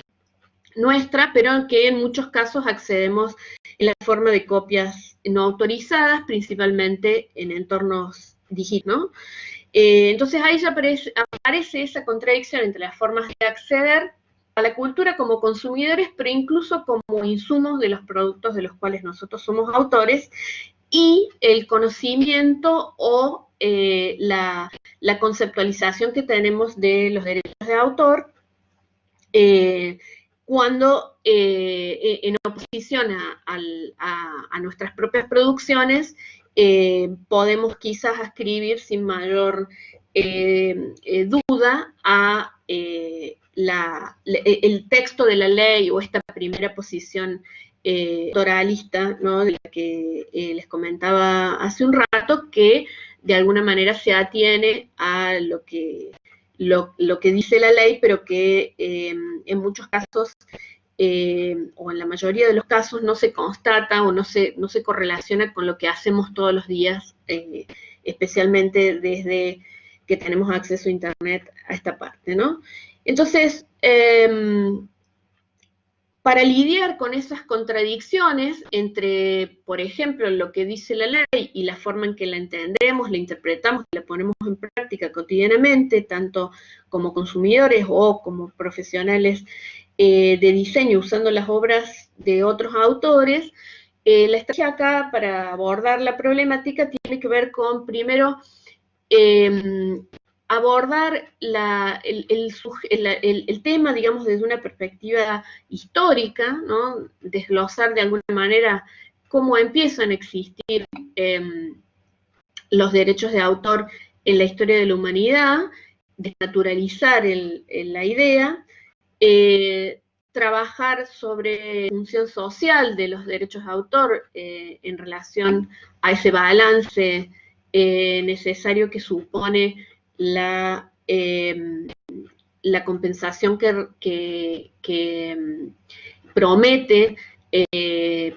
S7: nuestra, pero que en muchos casos accedemos en la forma de copias no autorizadas, principalmente en entornos digitales, ¿no? Entonces ahí ya aparece esa contradicción entre las formas de acceder a la cultura como consumidores, pero incluso como insumos de los productos de los cuales nosotros somos autores, y el conocimiento o la conceptualización que tenemos de los derechos de autor, cuando en oposición a nuestras propias producciones podemos quizás ascribir sin mayor duda a el texto de la ley o esta primera posición autoralista, ¿no?, de la que les comentaba hace un rato, que de alguna manera se atiene a lo que dice la ley, pero que en muchos casos, o en la mayoría de los casos, no se constata o no se correlaciona con lo que hacemos todos los días, especialmente desde que tenemos acceso a Internet a esta parte, ¿no? Entonces, para lidiar con esas contradicciones entre, por ejemplo, lo que dice la ley y la forma en que la entendemos, la interpretamos, la ponemos en práctica cotidianamente, tanto como consumidores o como profesionales de diseño usando las obras de otros autores, la estrategia acá para abordar la problemática tiene que ver con, primero, abordar el tema, digamos, desde una perspectiva histórica, ¿no? Desglosar de alguna manera cómo empiezan a existir los derechos de autor en la historia de la humanidad, desnaturalizar la idea, trabajar sobre la función social de los derechos de autor en relación a ese balance necesario que supone la compensación que promete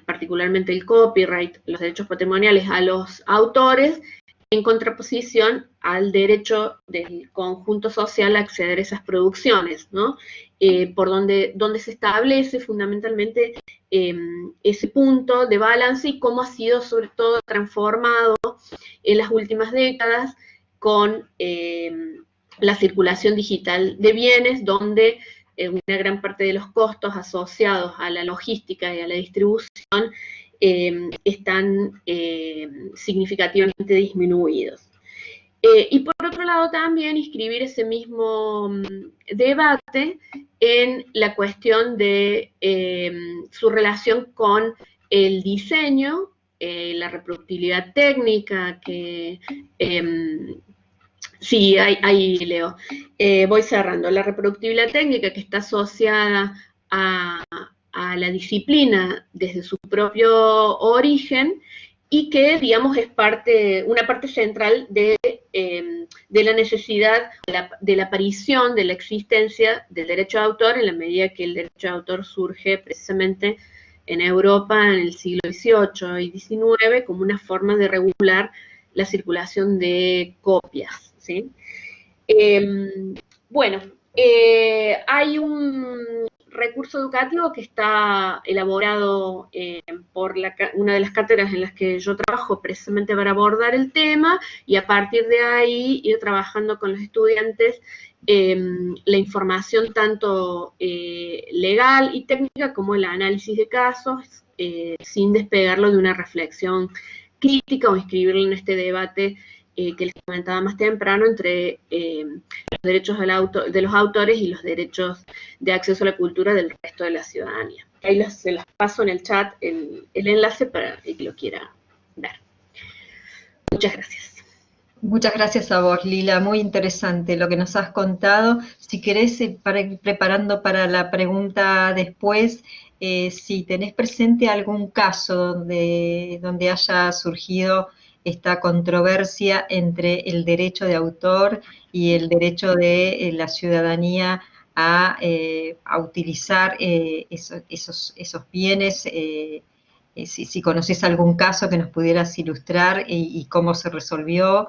S7: particularmente el copyright, los derechos patrimoniales a los autores, en contraposición al derecho del conjunto social a acceder a esas producciones, ¿no? Por donde se establece fundamentalmente ese punto de balance y cómo ha sido sobre todo transformado en las últimas décadas con la circulación digital de bienes, donde una gran parte de los costos asociados a la logística y a la distribución están significativamente disminuidos. Y por otro lado también inscribir ese mismo debate en la cuestión de su relación con el diseño la reproductibilidad técnica, que sí, ahí leo. Voy cerrando. La reproductibilidad técnica que está asociada a la disciplina desde su propio origen y que, digamos, es una parte central de la necesidad de la aparición, de la existencia del derecho de autor en la medida que el derecho de autor surge precisamente en Europa en el siglo XVIII y XIX como una forma de regular la circulación de copias, ¿sí? Bueno, hay un recurso educativo que está elaborado por una de las cátedras en las que yo trabajo precisamente para abordar el tema, y a partir de ahí ir trabajando con los estudiantes la información tanto legal y técnica como el análisis de casos, sin despegarlo de una reflexión crítica o inscribirlo en este debate que les comentaba más temprano entre los derechos de los autores y los derechos de acceso a la cultura del resto de la ciudadanía. Ahí se las paso en el chat el enlace para el que lo quiera ver. Muchas gracias.
S1: Muchas gracias a vos, Lila. Muy interesante lo que nos has contado. Si querés, para ir preparando para la pregunta después, si tenés presente algún caso donde haya surgido esta controversia entre el derecho de autor y el derecho de la ciudadanía a utilizar esos bienes, si conoces algún caso que nos pudieras ilustrar y cómo se resolvió,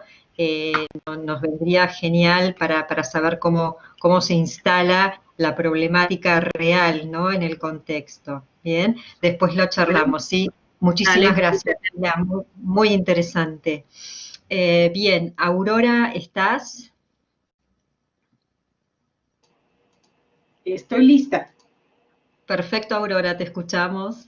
S1: nos vendría genial para saber cómo se instala la problemática real, ¿no?, en el contexto. Bien, después lo charlamos, ¿sí? Muchísimas gracias, muy, muy interesante. Bien, Aurora, ¿estás?
S8: Estoy lista.
S1: Perfecto, Aurora, te escuchamos.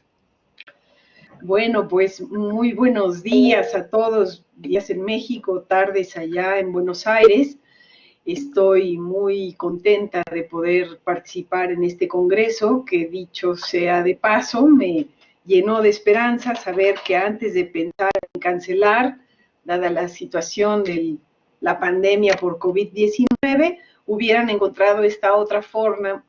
S8: Bueno, pues muy buenos días a todos, días en México, tardes allá en Buenos Aires. Estoy muy contenta de poder participar en este congreso, que dicho sea de paso, me llenó de esperanza saber que antes de pensar en cancelar, dada la situación de la pandemia por COVID-19, hubieran encontrado esta otra forma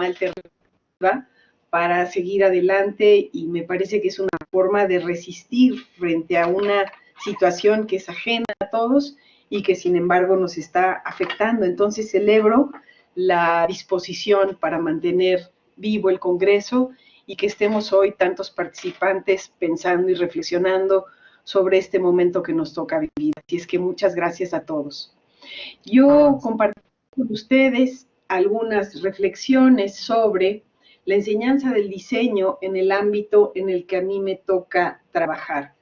S8: alternativa para seguir adelante, y me parece que es una forma de resistir frente a una situación que es ajena a todos y que sin embargo nos está afectando. Entonces celebro la disposición para mantener vivo el Congreso y que estemos hoy tantos participantes pensando y reflexionando sobre este momento que nos toca vivir. Así es que muchas gracias a todos. Yo comparto con ustedes algunas reflexiones sobre la enseñanza del diseño en el ámbito en el que a mí me toca trabajar.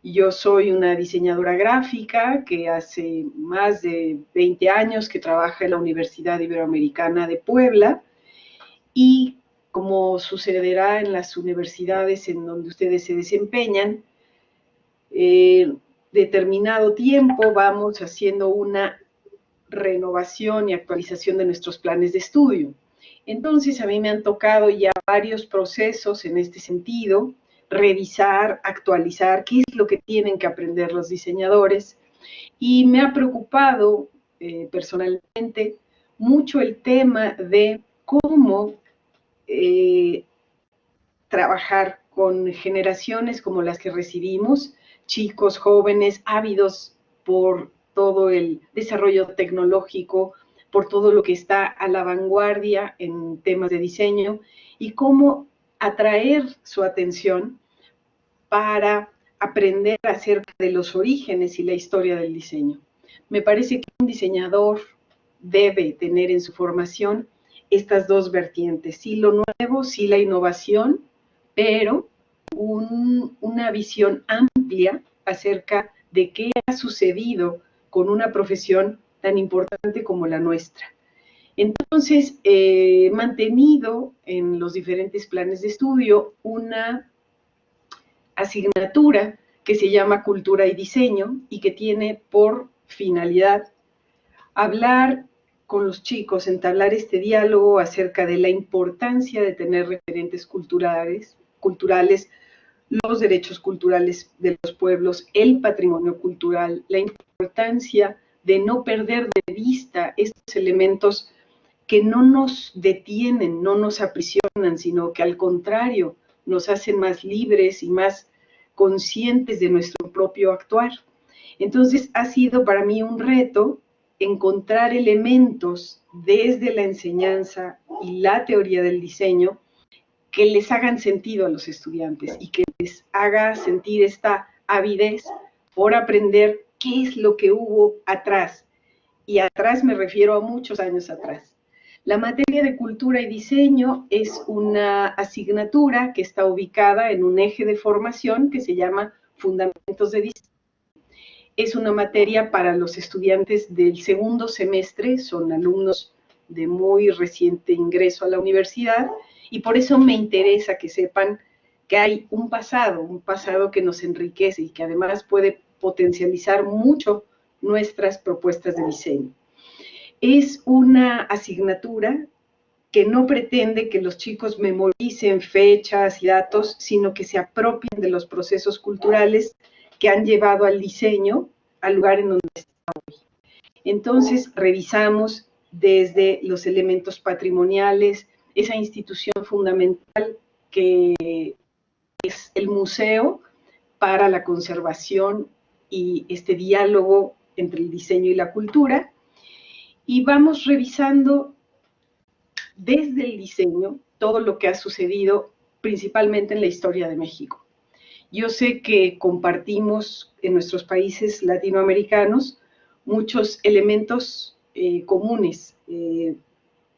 S8: Yo soy una diseñadora gráfica que hace más de 20 años que trabaja en la Universidad Iberoamericana de Puebla, y como sucederá en las universidades en donde ustedes se desempeñan, determinado tiempo vamos haciendo una renovación y actualización de nuestros planes de estudio. Entonces, a mí me han tocado ya varios procesos en este sentido, revisar, actualizar qué es lo que tienen que aprender los diseñadores, y me ha preocupado personalmente mucho el tema de cómo trabajar con generaciones como las que recibimos, chicos jóvenes ávidos por todo el desarrollo tecnológico, por todo lo que está a la vanguardia en temas de diseño, y cómo atraer su atención para aprender acerca de los orígenes y la historia del diseño. Me parece que un diseñador debe tener en su formación estas dos vertientes, sí lo nuevo, sí la innovación, pero una visión amplia acerca de qué ha sucedido con una profesión tan importante como la nuestra. Entonces, he mantenido en los diferentes planes de estudio una asignatura que se llama Cultura y Diseño, y que tiene por finalidad hablar con los chicos, entablar este diálogo acerca de la importancia de tener referentes culturales los derechos culturales de los pueblos, el patrimonio cultural, la importancia de no perder de vista estos elementos que no nos detienen, no nos aprisionan, sino que al contrario nos hacen más libres y más conscientes de nuestro propio actuar. Entonces ha sido para mí un reto encontrar elementos desde la enseñanza y la teoría del diseño que les hagan sentido a los estudiantes y que les haga sentir esta avidez por aprender qué es lo que hubo atrás. Y atrás me refiero a muchos años atrás. La materia de cultura y diseño es una asignatura que está ubicada en un eje de formación que se llama Fundamentos de Diseño. Es una materia para los estudiantes del segundo semestre, son alumnos de muy reciente ingreso a la universidad, y por eso me interesa que sepan que hay un pasado que nos enriquece y que además puede potencializar mucho nuestras propuestas de diseño. Es una asignatura que no pretende que los chicos memoricen fechas y datos, sino que se apropien de los procesos culturales que han llevado al diseño al lugar en donde está hoy. Entonces, revisamos desde los elementos patrimoniales, esa institución fundamental que es el museo para la conservación y este diálogo entre el diseño y la cultura, y vamos revisando desde el diseño todo lo que ha sucedido principalmente en la historia de México. Yo sé que compartimos en nuestros países latinoamericanos muchos elementos comunes.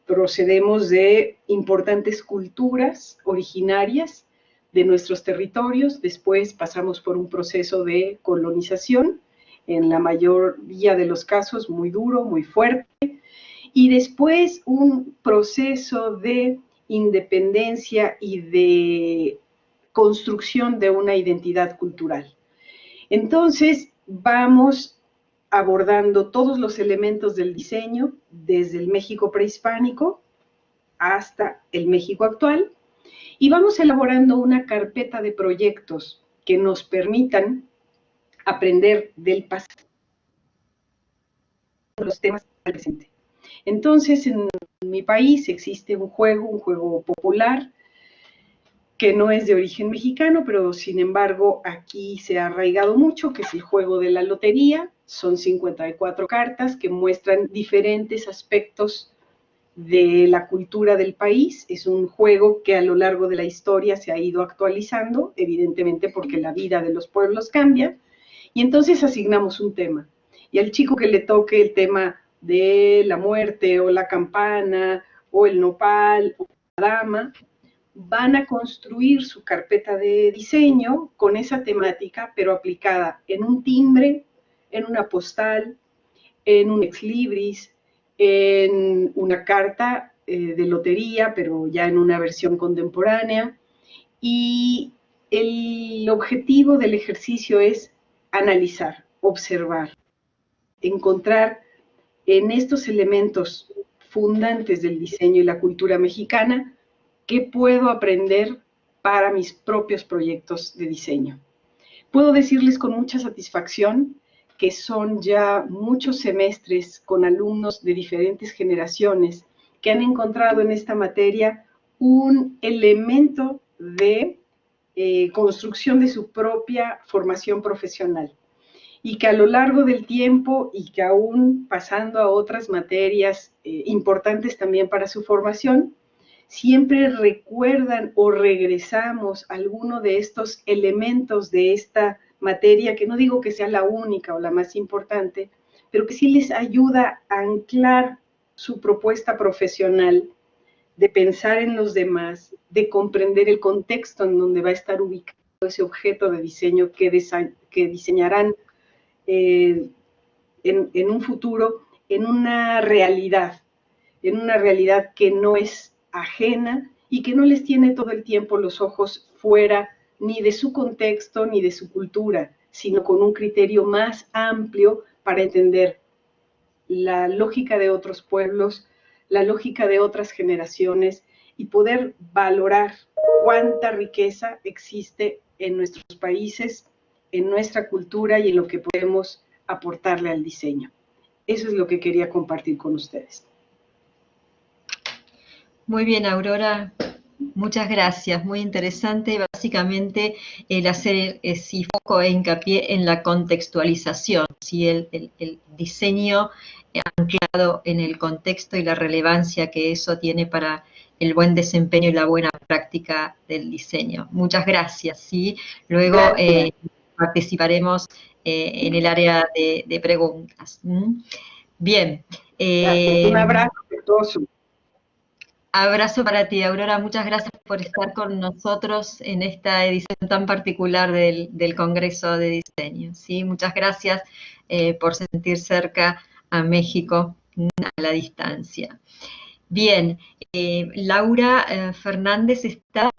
S8: Procedemos de importantes culturas originarias de nuestros territorios, después pasamos por un proceso de colonización, en la mayoría de los casos muy duro, muy fuerte, y después un proceso de independencia y de construcción de una identidad cultural. Entonces, vamos abordando todos los elementos del diseño, desde el México prehispánico hasta el México actual, y vamos elaborando una carpeta de proyectos que nos permitan aprender del pasado, los temas del presente. Entonces, en mi país existe un juego popular, que no es de origen mexicano, pero sin embargo aquí se ha arraigado mucho, que es el juego de la lotería. Son 54 cartas que muestran diferentes aspectos de la cultura del país. Es un juego que a lo largo de la historia se ha ido actualizando, evidentemente porque la vida de los pueblos cambia, y entonces asignamos un tema. Y al chico que le toque el tema de la muerte, o la campana, o el nopal, o la dama, van a construir su carpeta de diseño con esa temática, pero aplicada en un timbre, en una postal, en un ex libris, en una carta de lotería, pero ya en una versión contemporánea. Y el objetivo del ejercicio es analizar, observar, encontrar en estos elementos fundantes del diseño y la cultura mexicana ¿qué puedo aprender para mis propios proyectos de diseño? Puedo decirles con mucha satisfacción que son ya muchos semestres con alumnos de diferentes generaciones que han encontrado en esta materia un elemento de construcción de su propia formación profesional, y que a lo largo del tiempo y que aún pasando a otras materias importantes también para su formación, siempre recuerdan o regresamos a alguno de estos elementos de esta materia, que no digo que sea la única o la más importante, pero que sí les ayuda a anclar su propuesta profesional, de pensar en los demás, de comprender el contexto en donde va a estar ubicado ese objeto de diseño que diseñarán en un futuro, en una realidad que no es ajena y que no les tiene todo el tiempo los ojos fuera ni de su contexto ni de su cultura, sino con un criterio más amplio para entender la lógica de otros pueblos, la lógica de otras generaciones, y poder valorar cuánta riqueza existe en nuestros países, en nuestra cultura y en lo que podemos aportarle al diseño. Eso es lo que quería compartir con ustedes.
S1: Muy bien, Aurora. Muchas gracias, muy interesante. Básicamente el hacer sí, foco e hincapié en la contextualización, ¿sí? El diseño anclado en el contexto y la relevancia que eso tiene para el buen desempeño y la buena práctica del diseño. Muchas gracias, ¿sí? Luego participaremos en el área de preguntas. Bien.
S8: Un abrazo afectuoso.
S1: Abrazo para ti, Aurora. Muchas gracias por estar con nosotros en esta edición tan particular del Congreso de Diseño. ¿Sí? Muchas gracias por sentir cerca a México a la distancia. Bien, Laura Fernández, ¿estás?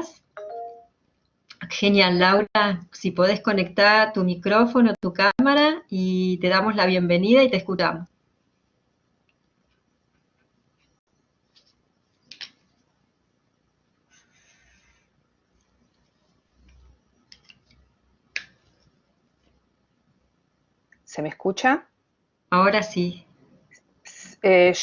S1: Genial, Laura. Si podés conectar tu micrófono, tu cámara y te damos la bienvenida y te escuchamos.
S9: ¿Se me escucha?
S1: Ahora sí.
S9: Se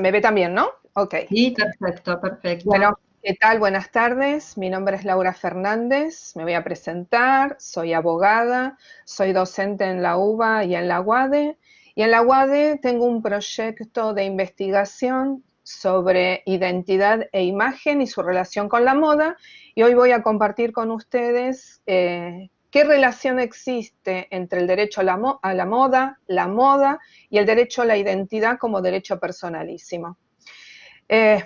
S9: me ve también, ¿no? Ok.
S1: Sí, perfecto, perfecto.
S9: Bueno, ¿qué tal? Buenas tardes. Mi nombre es Laura Fernández. Me voy a presentar. Soy abogada, soy docente en la UBA y en la UADE. Y en la UADE tengo un proyecto de investigación sobre identidad e imagen y su relación con la moda. Y hoy voy a compartir con ustedes ¿qué relación existe entre el derecho a la moda y el derecho a la identidad como derecho personalísimo?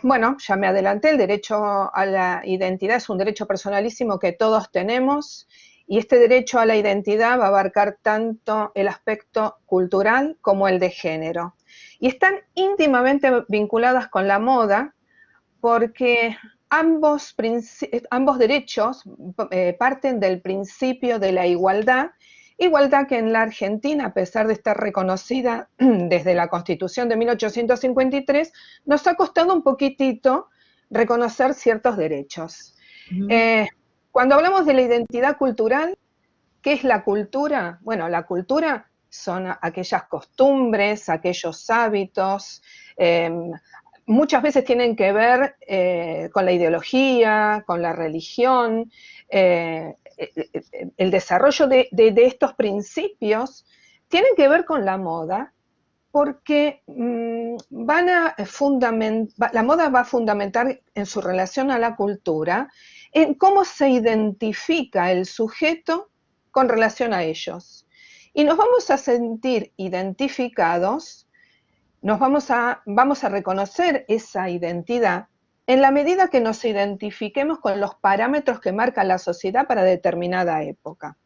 S9: Bueno, ya me adelanté, el derecho a la identidad es un derecho personalísimo que todos tenemos y este derecho a la identidad va a abarcar tanto el aspecto cultural como el de género. Y están íntimamente vinculadas con la moda porque ambos derechos parten del principio de la igualdad que en la Argentina, a pesar de estar reconocida desde la Constitución de 1853, nos ha costado un poquitito reconocer ciertos derechos. Cuando hablamos de la identidad cultural, ¿qué es la cultura? Bueno, la cultura son aquellas costumbres, aquellos hábitos, muchas veces tienen que ver con la ideología, con la religión, el desarrollo de estos principios tienen que ver con la moda porque la moda va a fundamentar en su relación a la cultura en cómo se identifica el sujeto con relación a ellos. Y nos vamos a sentir identificados, vamos a reconocer esa identidad en la medida que nos identifiquemos con los parámetros que marca la sociedad para determinada época.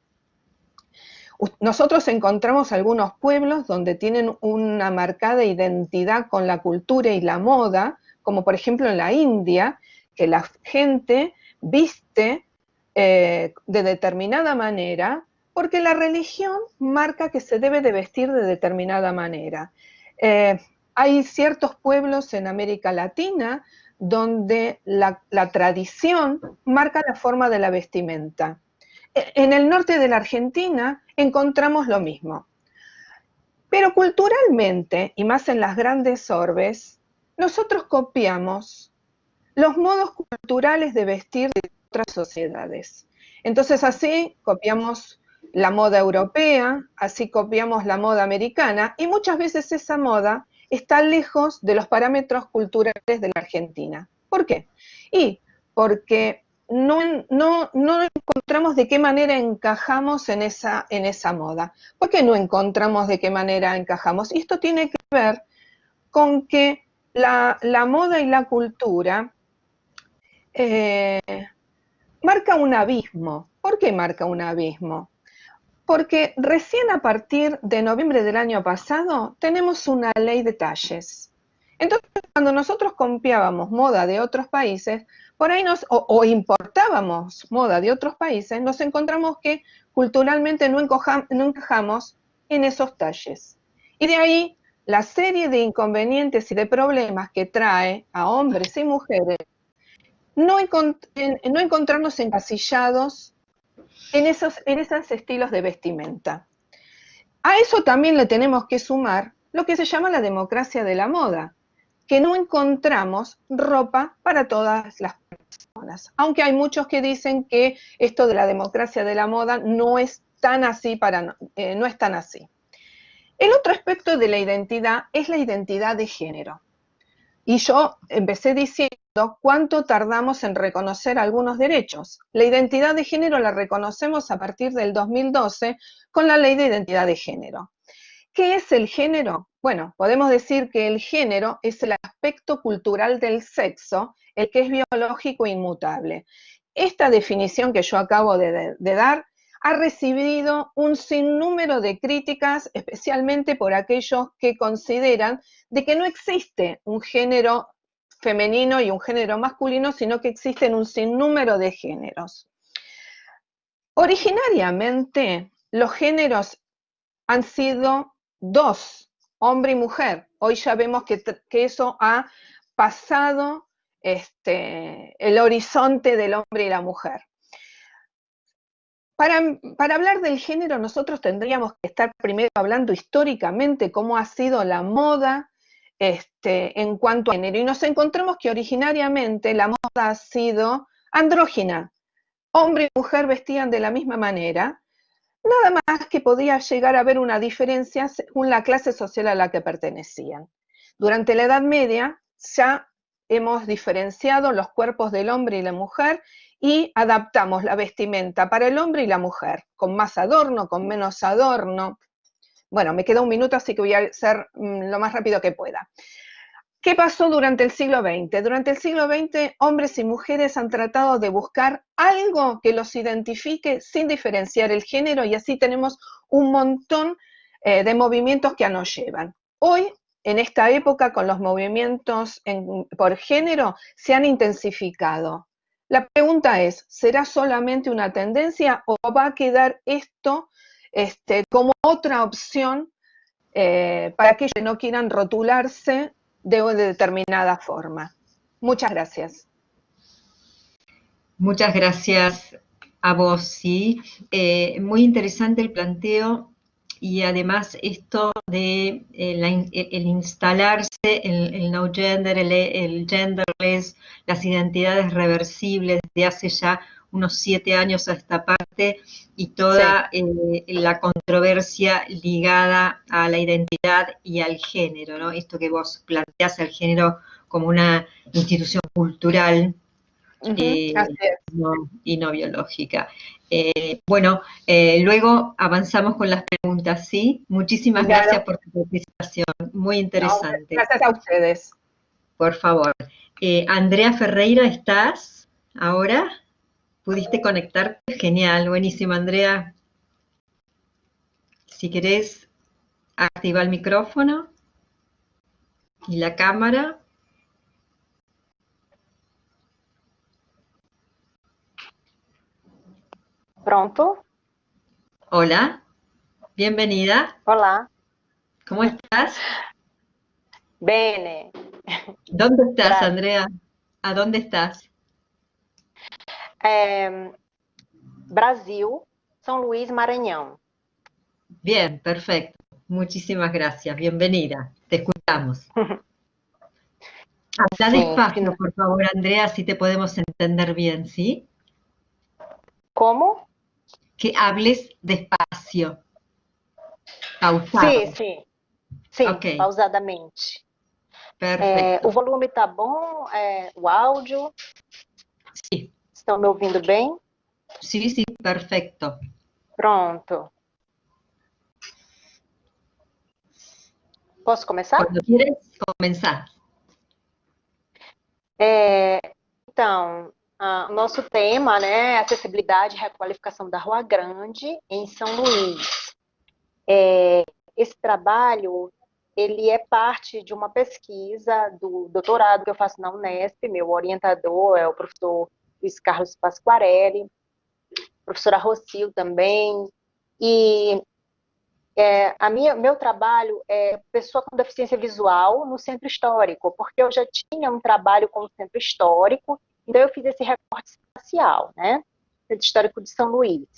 S9: Nosotros encontramos algunos pueblos donde tienen una marcada identidad con la cultura y la moda, como por ejemplo en la India, que la gente viste de determinada manera porque la religión marca que se debe de vestir de determinada manera. Hay ciertos pueblos en América Latina donde la tradición marca la forma de la vestimenta. En el norte de la Argentina encontramos lo mismo. Pero culturalmente, y más en las grandes orbes, nosotros copiamos los modos culturales de vestir de otras sociedades. Entonces así copiamos la moda europea, así copiamos la moda americana, y muchas veces esa moda está lejos de los parámetros culturales de la Argentina. ¿Por qué? Y porque no encontramos de qué manera encajamos en esa moda. ¿Por qué no encontramos de qué manera encajamos? Y esto tiene que ver con que la moda y la cultura marca un abismo. ¿Por qué marca un abismo? Porque recién a partir de noviembre del año pasado tenemos una ley de talles. Entonces, cuando nosotros copiábamos moda de otros países, por ahí o importábamos moda de otros países, nos encontramos que culturalmente no encajamos en esos talles. Y de ahí la serie de inconvenientes y de problemas que trae a hombres y mujeres no encontrarnos encasillados en esos estilos de vestimenta. A eso también le tenemos que sumar lo que se llama la democracia de la moda, que no encontramos ropa para todas las personas, aunque hay muchos que dicen que esto de la democracia de la moda no es tan así, no es tan así. El otro aspecto de la identidad es la identidad de género. Y yo empecé diciendo cuánto tardamos en reconocer algunos derechos. La identidad de género la reconocemos a partir del 2012 con la Ley de Identidad de Género. ¿Qué es el género? Bueno, podemos decir que el género es el aspecto cultural del sexo, el que es biológico e inmutable. Esta definición que yo acabo de dar ha recibido un sinnúmero de críticas, especialmente por aquellos que consideran de que no existe un género femenino y un género masculino, sino que existen un sinnúmero de géneros. Originariamente, los géneros han sido dos, hombre y mujer. Hoy ya vemos que eso ha pasado el horizonte del hombre y la mujer. Para hablar del género, nosotros tendríamos que estar primero hablando históricamente cómo ha sido la moda en cuanto a género. Y nos encontramos que originariamente la moda ha sido andrógina. Hombre y mujer vestían de la misma manera, nada más que podía llegar a haber una diferencia según la clase social a la que pertenecían. Durante la Edad Media ya hemos diferenciado los cuerpos del hombre y la mujer y adaptamos la vestimenta para el hombre y la mujer, con más adorno, con menos adorno. Bueno, me queda un minuto, así que voy a ser lo más rápido que pueda. ¿Qué pasó durante el siglo XX? Durante el siglo XX, hombres y mujeres han tratado de buscar algo que los identifique sin diferenciar el género y así tenemos un montón de movimientos que nos llevan. Hoy, en esta época, con los movimientos por género, se han intensificado. La pregunta es, ¿será solamente una tendencia o va a quedar esto como otra opción para aquellos que no quieran rotularse de determinada forma? Muchas gracias.
S1: Muchas gracias a vos, sí. Muy interesante el planteo y además esto de el instalarse, el no gender, el genderless, las identidades reversibles de hace ya unos 7 años a esta parte y toda la controversia ligada a la identidad y al género, ¿no? Esto que vos planteás, el género como una institución cultural y no biológica. Bueno, luego avanzamos con las preguntas, ¿sí? Muchísimas gracias por tu participación, muy interesante.
S9: No, gracias a ustedes.
S1: Por favor. Andrea Ferreira, ¿estás ahora? ¿Pudiste conectarte? Genial, buenísimo, Andrea. Si querés, activa el micrófono y la cámara.
S10: Pronto?
S1: Hola, bienvenida.
S10: Olá.
S1: ¿Cómo estás?
S10: Bene.
S1: ¿Dónde estás,
S10: Gracias.
S1: Andrea? ¿A dónde estás?
S10: Brasil, São Luís, Maranhão.
S1: Bien, perfecto. Muchísimas gracias. Bienvenida. Te escuchamos. Habla despacio, por favor, Andrea, así te podemos entender bien, ¿sí?
S10: Como?
S1: Que hables despacio. Pausado.
S10: Sim,
S1: Ok.
S10: pausadamente.
S1: Perfecto.
S10: O volume tá bom? O áudio?
S1: Sí.
S10: Estão me ouvindo bem?
S1: Sí, sí, perfecto.
S10: Pronto. Posso começar?
S1: Cuando quieres, comenzar.
S10: Então, nosso tema, né, acessibilidade e requalificação da Rua Grande, em São Luís. Esse trabalho, ele é parte de uma pesquisa do doutorado que eu faço na Unesp. Meu orientador é o professor Luiz Carlos Pasquarelli, professora Rocio também, e meu trabalho é pessoa com deficiência visual no centro histórico, porque eu já tinha um trabalho com o centro histórico Então, eu fiz esse recorte espacial, né? Centro Histórico de São Luís.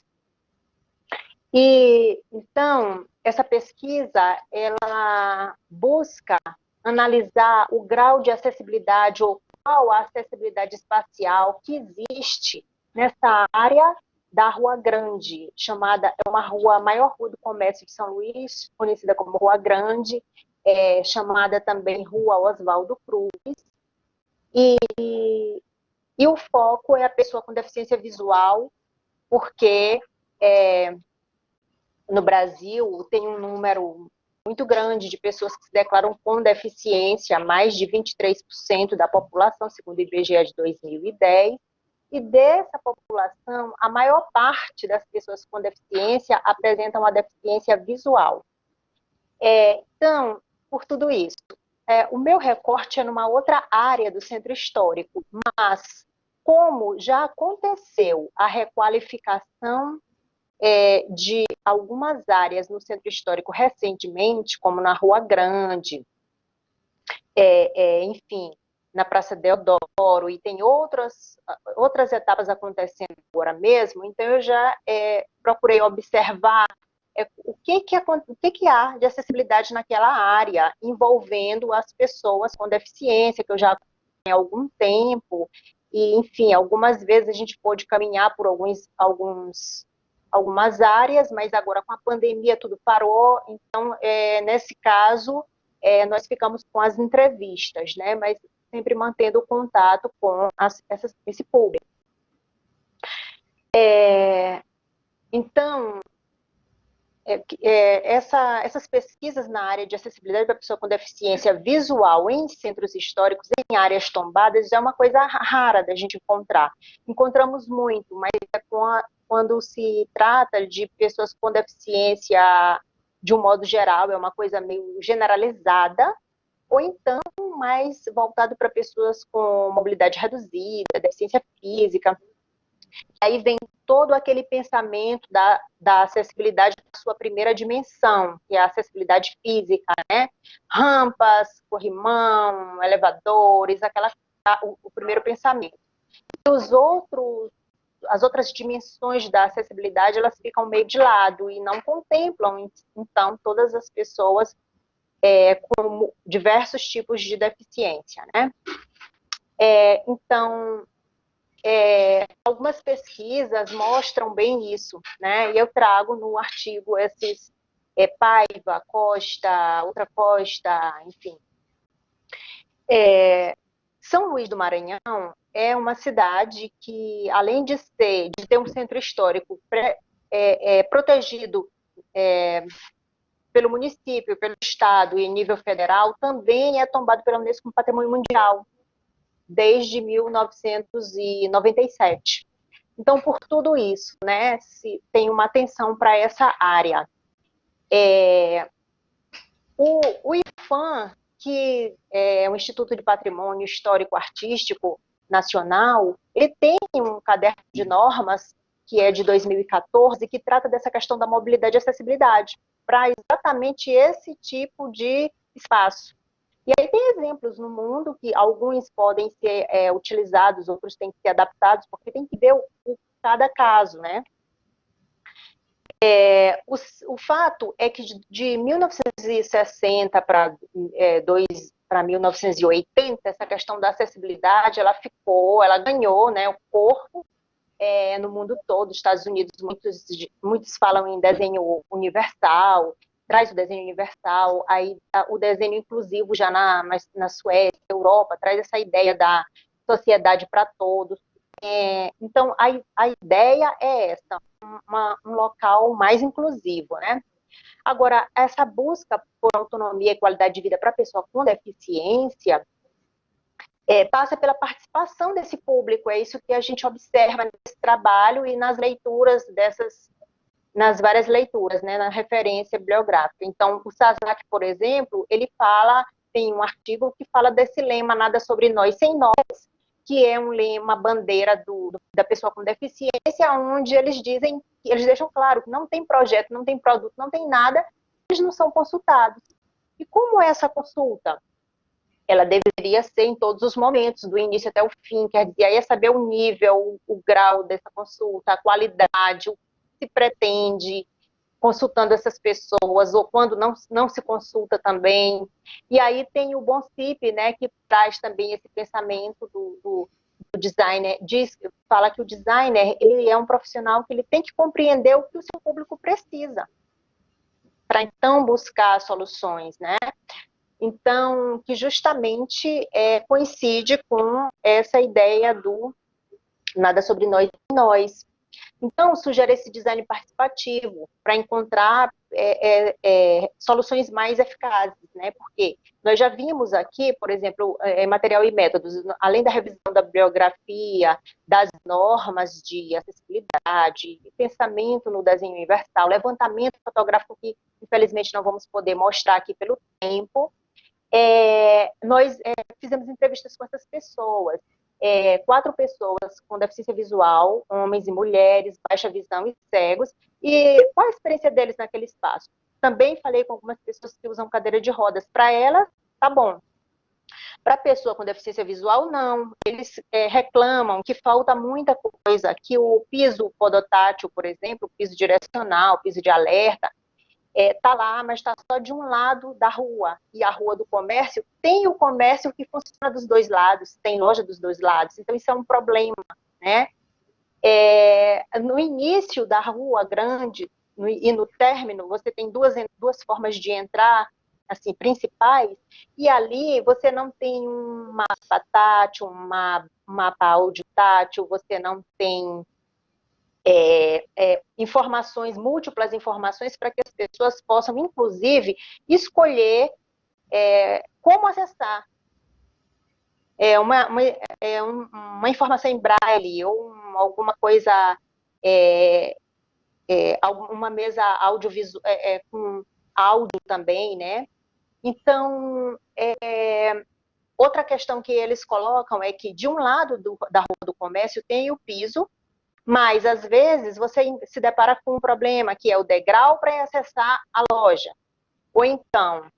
S10: E, então, essa pesquisa, ela busca analisar o grau de acessibilidade ou qual a acessibilidade espacial que existe nessa área da Rua Grande, é uma rua, a maior rua do comércio de São Luís, conhecida como Rua Grande, chamada também Rua Oswaldo Cruz, e o foco é a pessoa com deficiência visual, porque no Brasil tem um número muito grande de pessoas que se declaram com deficiência, mais de 23% da população, segundo o IBGE de 2010, e dessa população, a maior parte das pessoas com deficiência apresentam uma deficiência visual. Então, por tudo isso, o meu recorte é numa outra área do centro histórico, mas como já aconteceu a requalificação de algumas áreas no centro histórico recentemente, como na Rua Grande, enfim, na Praça Deodoro, e tem outras etapas acontecendo agora mesmo, então eu já procurei observar o que há de acessibilidade naquela área, envolvendo as pessoas com deficiência, que eu já há algum tempo, e, enfim, algumas vezes a gente pôde caminhar por algumas áreas, mas agora com a pandemia tudo parou, então, nesse caso, nós ficamos com as entrevistas, né, mas sempre mantendo o contato com esse público. Então, essas pesquisas na área de acessibilidade para pessoa com deficiência visual em centros históricos, em áreas tombadas, é uma coisa rara da gente encontrar. Encontramos muito, mas quando se trata de pessoas com deficiência de um modo geral, é uma coisa meio generalizada, ou então mais voltado para pessoas com mobilidade reduzida, deficiência física. Aí vem todo aquele pensamento da acessibilidade na sua primeira dimensão, que é a acessibilidade física, né? Rampas, corrimão, elevadores, o primeiro pensamento. E as outras dimensões da acessibilidade, elas ficam meio de lado e não contemplam, então, todas as pessoas com diversos tipos de deficiência, né? Então, algumas pesquisas mostram bem isso, né? E eu trago no artigo esses Paiva, Costa, Outra Costa, enfim. São Luís do Maranhão é uma cidade que, além de ter um centro histórico protegido pelo município, pelo estado e em nível federal, também é tombado pela Unesco como Patrimônio Mundial, desde 1997. Então, por tudo isso, né, se tem uma atenção para essa área. O IPHAN, que é o Instituto de Patrimônio Histórico Artístico Nacional, ele tem um caderno de normas, que é de 2014, que trata dessa questão da mobilidade e acessibilidade, para exatamente esse tipo de espaço. E aí tem exemplos no mundo que alguns podem ser utilizados, outros têm que ser adaptados, porque tem que ver cada caso, né? O fato é que de 1960 para 1980, essa questão da acessibilidade, ela ganhou, né, o corpo no mundo todo. Estados Unidos, muitos falam em desenho universal, traz o desenho universal, aí o desenho inclusivo já na Suécia, Europa, traz essa ideia da sociedade para todos. Então, a ideia é essa, um local mais inclusivo, né? Agora, essa busca por autonomia e qualidade de vida para a pessoa com deficiência passa pela participação desse público, é isso que a gente observa nesse trabalho e nas leituras nas várias leituras, né, na referência bibliográfica. Então, o Sazak, por exemplo, ele tem um artigo que fala desse lema, nada sobre nós sem nós, que é um lema, uma bandeira da pessoa com deficiência, onde eles deixam claro que não tem projeto, não tem produto, não tem nada, eles não são consultados. E como é essa consulta? ela deveria ser em todos os momentos, do início até o fim, quer dizer, aí é saber o nível, o grau dessa consulta, a qualidade, o que se pretende consultando essas pessoas, ou quando não se consulta também. E aí tem o BONCIP, né, que traz também esse pensamento do designer, fala que o designer, ele é um profissional que ele tem que compreender o que o seu público precisa, para então buscar soluções, né? Então, que justamente coincide com essa ideia do nada sobre nós e nós. Então, sugere esse design participativo para encontrar soluções mais eficazes, né? Porque nós já vimos aqui, por exemplo, material e métodos, além da revisão da bibliografia, das normas de acessibilidade, pensamento no desenho universal, levantamento fotográfico que, infelizmente, não vamos poder mostrar aqui pelo tempo. Nós fizemos entrevistas com essas pessoas. 4 pessoas com deficiência visual, homens e mulheres, baixa visão e cegos, e qual a experiência deles naquele espaço? Também falei com algumas pessoas que usam cadeira de rodas, para elas, tá bom. Para a pessoa com deficiência visual, não. Eles reclamam que falta muita coisa, que o piso podotátil, por exemplo, o piso direcional, o piso de alerta, tá lá, mas está só de um lado da rua, e a rua do comércio tem o comércio que funciona dos dois lados, tem loja dos dois lados, então isso é um problema, né? No início da rua grande e no término, você tem duas formas de entrar, assim, principais, e ali você não tem um mapa tátil, um mapa áudio tátil, você não tem múltiplas informações para que as pessoas possam, inclusive, escolher como acessar. Uma informação em braille ou alguma coisa, uma mesa audiovisual, com áudio também, né? Então, outra questão que eles colocam é que de um lado da rua do comércio tem o piso, mas, às vezes, você se depara com um problema, que é o degrau para acessar a loja. Ou então,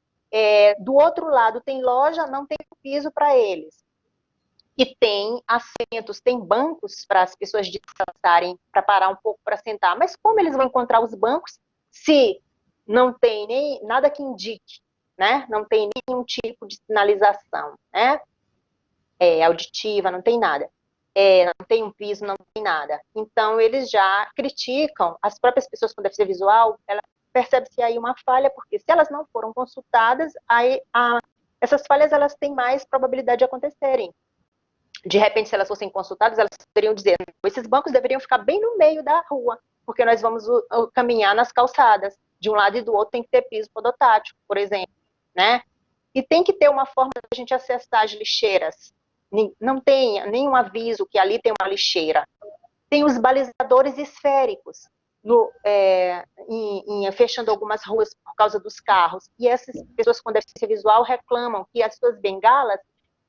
S10: do outro lado tem loja, não tem piso para eles. E tem assentos, tem bancos para as pessoas descansarem, para parar um pouco para sentar. Mas como eles vão encontrar os bancos se não tem nem nada que indique, né? Não tem nenhum tipo de sinalização, né? Auditiva, não tem nada. Não tem um piso, não tem nada. Então, eles já criticam, as próprias pessoas com deficiência visual, percebe-se aí uma falha, porque se elas não foram consultadas, aí essas falhas elas têm mais probabilidade de acontecerem. De repente, se elas fossem consultadas, elas poderiam dizer, esses bancos deveriam ficar bem no meio da rua, porque nós vamos caminhar nas calçadas. De um lado e do outro tem que ter piso podotátil, por exemplo, né? E tem que ter uma forma de a gente acessar as lixeiras. Não tem nenhum aviso que ali tem uma lixeira. Tem os balizadores esféricos, fechando algumas ruas por causa dos carros. E essas pessoas com deficiência visual reclamam que as suas bengalas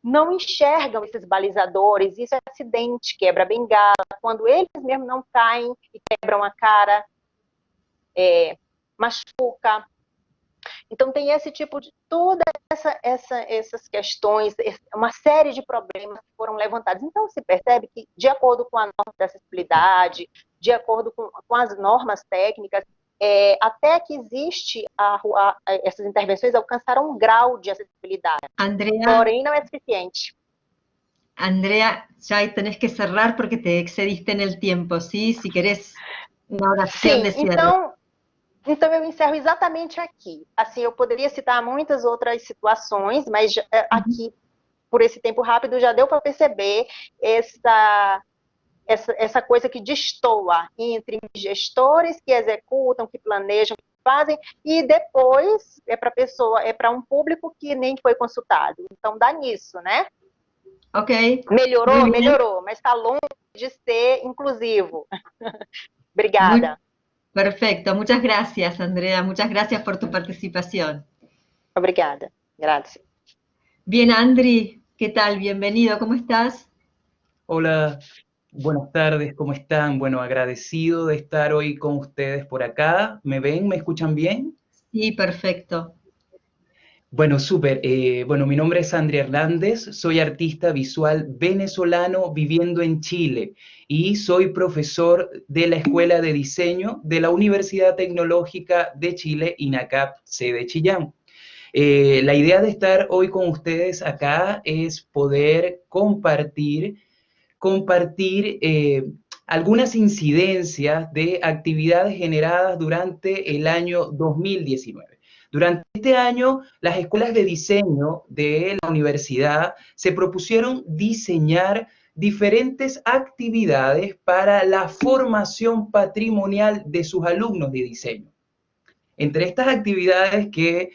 S10: não enxergam esses balizadores. Isso é acidente, quebra a bengala. Quando eles mesmos não caem e quebram a cara, machuca. Então, tem esse tipo de, todas essas questões, uma série de problemas que foram levantados. Então, se percebe que, de acordo com a norma de acessibilidade, de acordo com as normas técnicas, até que existe essas intervenções alcançaram um grau de acessibilidade.
S1: Andrea,
S10: porém, não é suficiente.
S1: Andrea, ya tenés que cerrar porque te excediste en el tiempo, ¿sí? Si querés una oración de cierre.
S10: Então, eu encerro exatamente aqui. Assim, eu poderia citar muitas outras situações, mas aqui, por esse tempo rápido, já deu para perceber essa coisa que destoa entre gestores que executam, que planejam, que fazem, e depois para um público que nem foi consultado. Então, dá nisso, né?
S1: Ok.
S10: Melhorou, mas está longe de ser inclusivo. Obrigada.
S1: Perfecto, muchas gracias, Andrea, muchas gracias por tu participación.
S10: Obrigada, gracias.
S1: Bien, Andri, ¿qué tal? Bienvenido, ¿cómo estás?
S11: Hola, buenas tardes, ¿cómo están? Bueno, agradecido de estar hoy con ustedes por acá. ¿Me ven? ¿Me escuchan bien?
S1: Sí, perfecto.
S11: Bueno, súper. Bueno, mi nombre es André Hernández, soy artista visual venezolano viviendo en Chile y soy profesor de la Escuela de Diseño de la Universidad Tecnológica de Chile, INACAP, sede Chillán. La idea de estar hoy con ustedes acá es poder compartir algunas incidencias de actividades generadas durante el año 2019. Durante este año, las escuelas de diseño de la universidad se propusieron diseñar diferentes actividades para la formación patrimonial de sus alumnos de diseño. Entre estas actividades que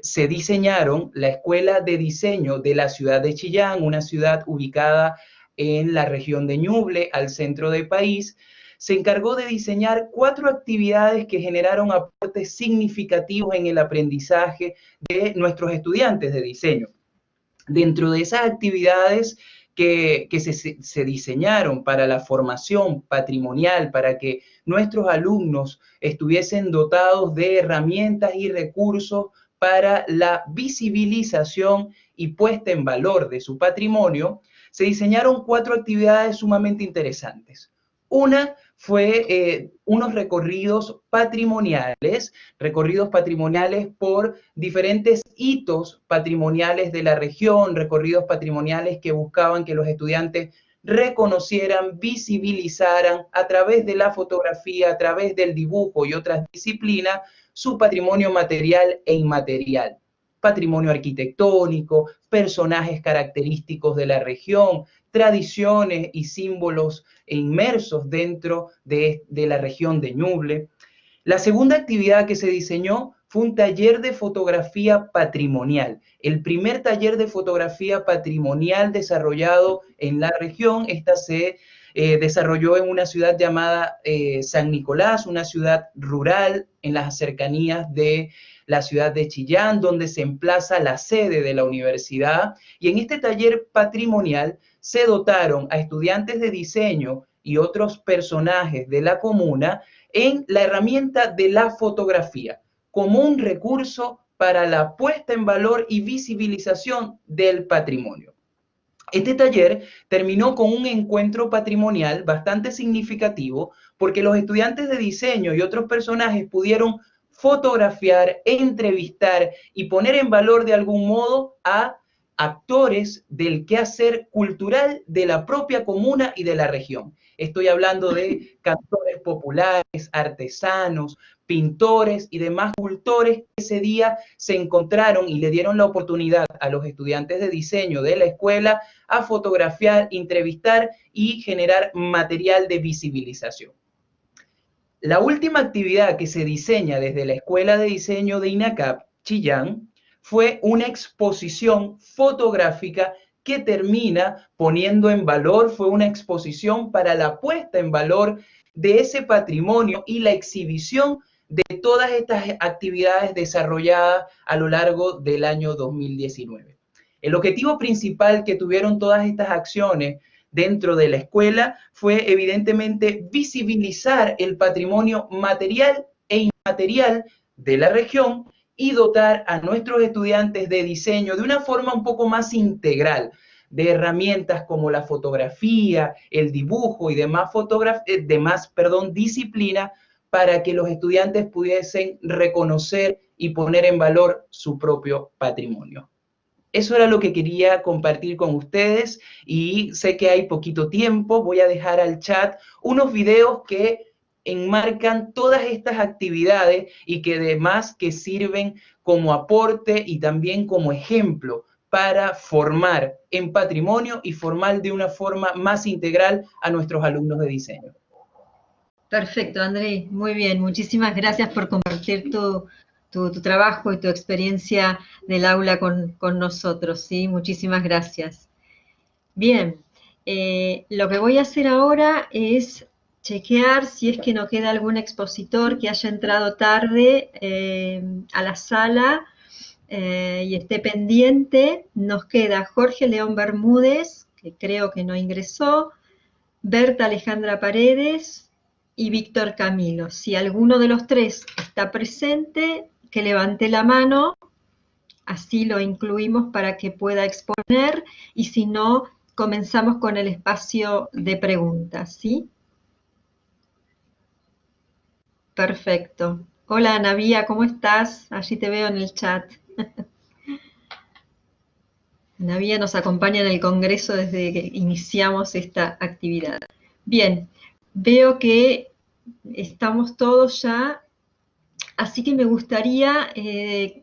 S11: se diseñaron, la Escuela de Diseño de la ciudad de Chillán, una ciudad ubicada en la región de Ñuble, al centro del país, se encargó de diseñar 4 actividades que generaron aportes significativos en el aprendizaje de nuestros estudiantes de diseño. Dentro de esas actividades que se diseñaron para la formación patrimonial, para que nuestros alumnos estuviesen dotados de herramientas y recursos para la visibilización y puesta en valor de su patrimonio, se diseñaron 4 actividades sumamente interesantes. Una fue unos recorridos patrimoniales por diferentes hitos patrimoniales de la región, recorridos patrimoniales que buscaban que los estudiantes reconocieran, visibilizaran a través de la fotografía, a través del dibujo y otras disciplinas, su patrimonio material e inmaterial. Patrimonio arquitectónico, personajes característicos de la región, tradiciones y símbolos inmersos dentro de la región de Ñuble. La segunda actividad que se diseñó fue un taller de fotografía patrimonial, el primer taller de fotografía patrimonial desarrollado en la región. Esta se desarrolló en una ciudad llamada San Nicolás, una ciudad rural en las cercanías de la ciudad de Chillán, donde se emplaza la sede de la universidad. Y en este taller patrimonial se dotaron a estudiantes de diseño y otros personajes de la comuna en la herramienta de la fotografía, como un recurso para la puesta en valor y visibilización del patrimonio. Este taller terminó con un encuentro patrimonial bastante significativo porque los estudiantes de diseño y otros personajes pudieron fotografiar, entrevistar y poner en valor de algún modo a actores del quehacer cultural de la propia comuna y de la región. Estoy hablando de cantores populares, artesanos, pintores y demás cultores que ese día se encontraron y le dieron la oportunidad a los estudiantes de diseño de la escuela a fotografiar, entrevistar y generar material de visibilización. La última actividad que se diseña desde la Escuela de Diseño de INACAP, Chillán, fue una exposición fotográfica que termina poniendo en valor, fue una exposición para la puesta en valor de ese patrimonio y la exhibición de todas estas actividades desarrolladas a lo largo del año 2019. El objetivo principal que tuvieron todas estas acciones dentro de la escuela fue evidentemente visibilizar el patrimonio material e inmaterial de la región y dotar a nuestros estudiantes de diseño de una forma un poco más integral, de herramientas como la fotografía, el dibujo y demás disciplinas para que los estudiantes pudiesen reconocer y poner en valor su propio patrimonio. Eso era lo que quería compartir con ustedes y sé que hay poquito tiempo. Voy a dejar al chat unos videos que enmarcan todas estas actividades y que además que sirven como aporte y también como ejemplo para formar en patrimonio y formar de una forma más integral a nuestros alumnos de diseño.
S1: Perfecto, André, muy bien. Muchísimas gracias por compartir tu trabajo y tu experiencia del aula con nosotros, ¿sí? Muchísimas gracias. Bien, lo que voy a hacer ahora es chequear si es que no queda algún expositor que haya entrado tarde a la sala y esté pendiente. Nos queda Jorge León Bermúdez, que creo que no ingresó, Berta Alejandra Paredes y Víctor Camilo. Si alguno de los tres está presente, que levante la mano, así lo incluimos para que pueda exponer, y si no, comenzamos con el espacio de preguntas, ¿sí? Perfecto. Hola, Navía, ¿cómo estás? Allí te veo en el chat. Navía nos acompaña en el Congreso desde que iniciamos esta actividad. Bien, veo que estamos todos ya, así que me gustaría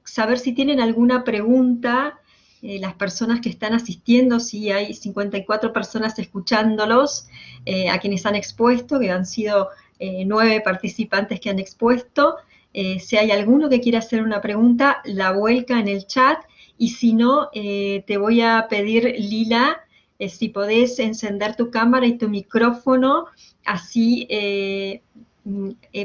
S1: saber si tienen alguna pregunta, las personas que están asistiendo, si hay 54 personas escuchándolos, a quienes han expuesto, que han sido 9 participantes que han expuesto. Si hay alguno que quiera hacer una pregunta, la vuelca en el chat, y si no, te voy a pedir, Lila, si podés encender tu cámara y tu micrófono, así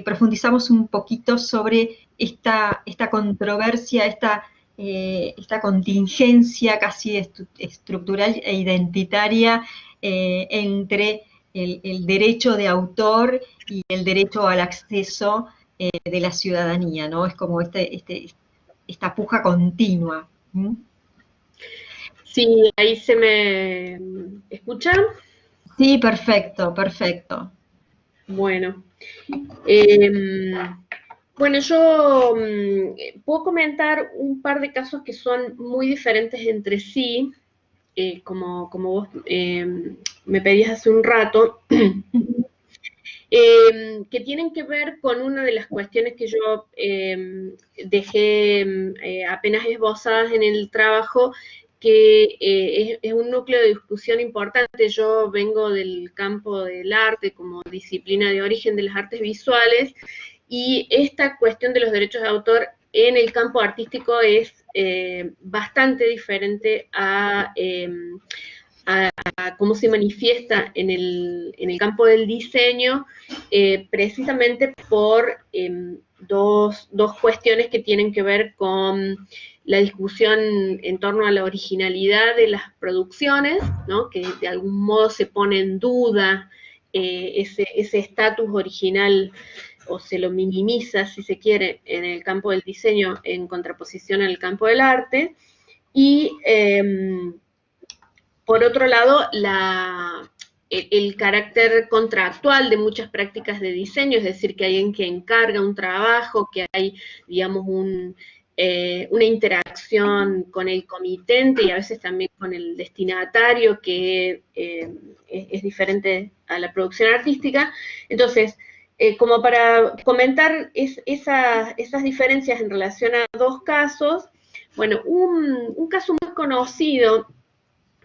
S1: profundizamos un poquito sobre esta controversia, esta contingencia casi estructural e identitaria entre el derecho de autor y el derecho al acceso de la ciudadanía, ¿no? Es como esta puja continua. ¿Mm?
S7: Sí, ahí se me escucha.
S1: Sí, perfecto, perfecto.
S7: Bueno, bueno, yo puedo comentar un par de casos que son muy diferentes entre sí, como vos me pedías hace un rato, que tienen que ver con una de las cuestiones que yo dejé apenas esbozadas en el trabajo, que es un núcleo de discusión importante. Yo vengo del campo del arte como disciplina de origen de las artes visuales, y esta cuestión de los derechos de autor en el campo artístico es bastante diferente a cómo se manifiesta en el campo del diseño, precisamente por dos cuestiones que tienen que ver con la discusión en torno a la originalidad de las producciones, ¿no? Que de algún modo se pone en duda ese estatus original, o se lo minimiza, si se quiere, en el campo del diseño en contraposición al campo del arte. Y por otro lado, el carácter contractual de muchas prácticas de diseño, es decir, que hay alguien que encarga un trabajo, que hay, digamos, una interacción con el comitente y a veces también con el destinatario, que es diferente a la producción artística. Entonces, como para comentar esas diferencias en relación a dos casos, bueno, un caso muy conocido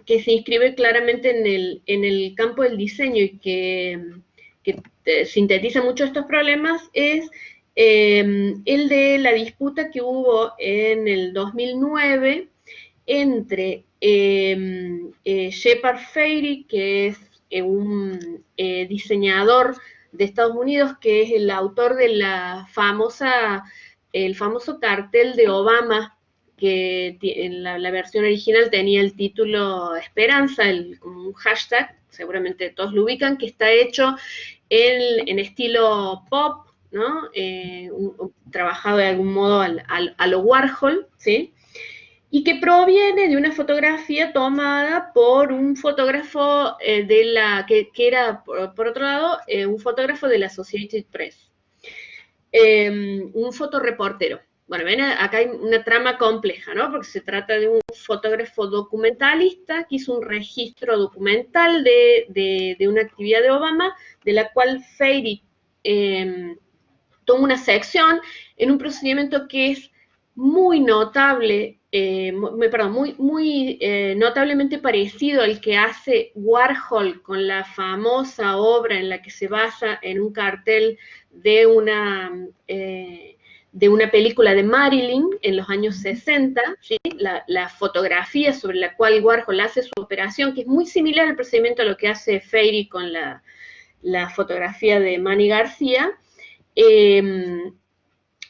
S7: que se inscribe claramente en el campo del diseño y que sintetiza mucho estos problemas es el de la disputa que hubo en el 2009 entre Shepard Fairey, que es un diseñador de Estados Unidos, que es el autor de el famoso cartel de Obama, que en la versión original tenía el título Esperanza, como un hashtag, seguramente todos lo ubican, que está hecho en estilo pop, ¿no? Trabajado de algún modo a lo Warhol, ¿sí? Y que proviene de una fotografía tomada por un fotógrafo que era, por otro lado, un fotógrafo de la Associated Press, un fotoreportero. Bueno, ven, acá hay una trama compleja, ¿no? Porque se trata de un fotógrafo documentalista que hizo un registro documental de una actividad de Obama, de la cual Fairey toma una sección en un procedimiento que es muy notable, muy notablemente parecido al que hace Warhol con la famosa obra en la que se basa en un cartel de una película de Marilyn en los años 60, ¿sí? La fotografía sobre la cual Warhol hace su operación, que es muy similar al procedimiento a lo que hace Fairey con la fotografía de Manny García,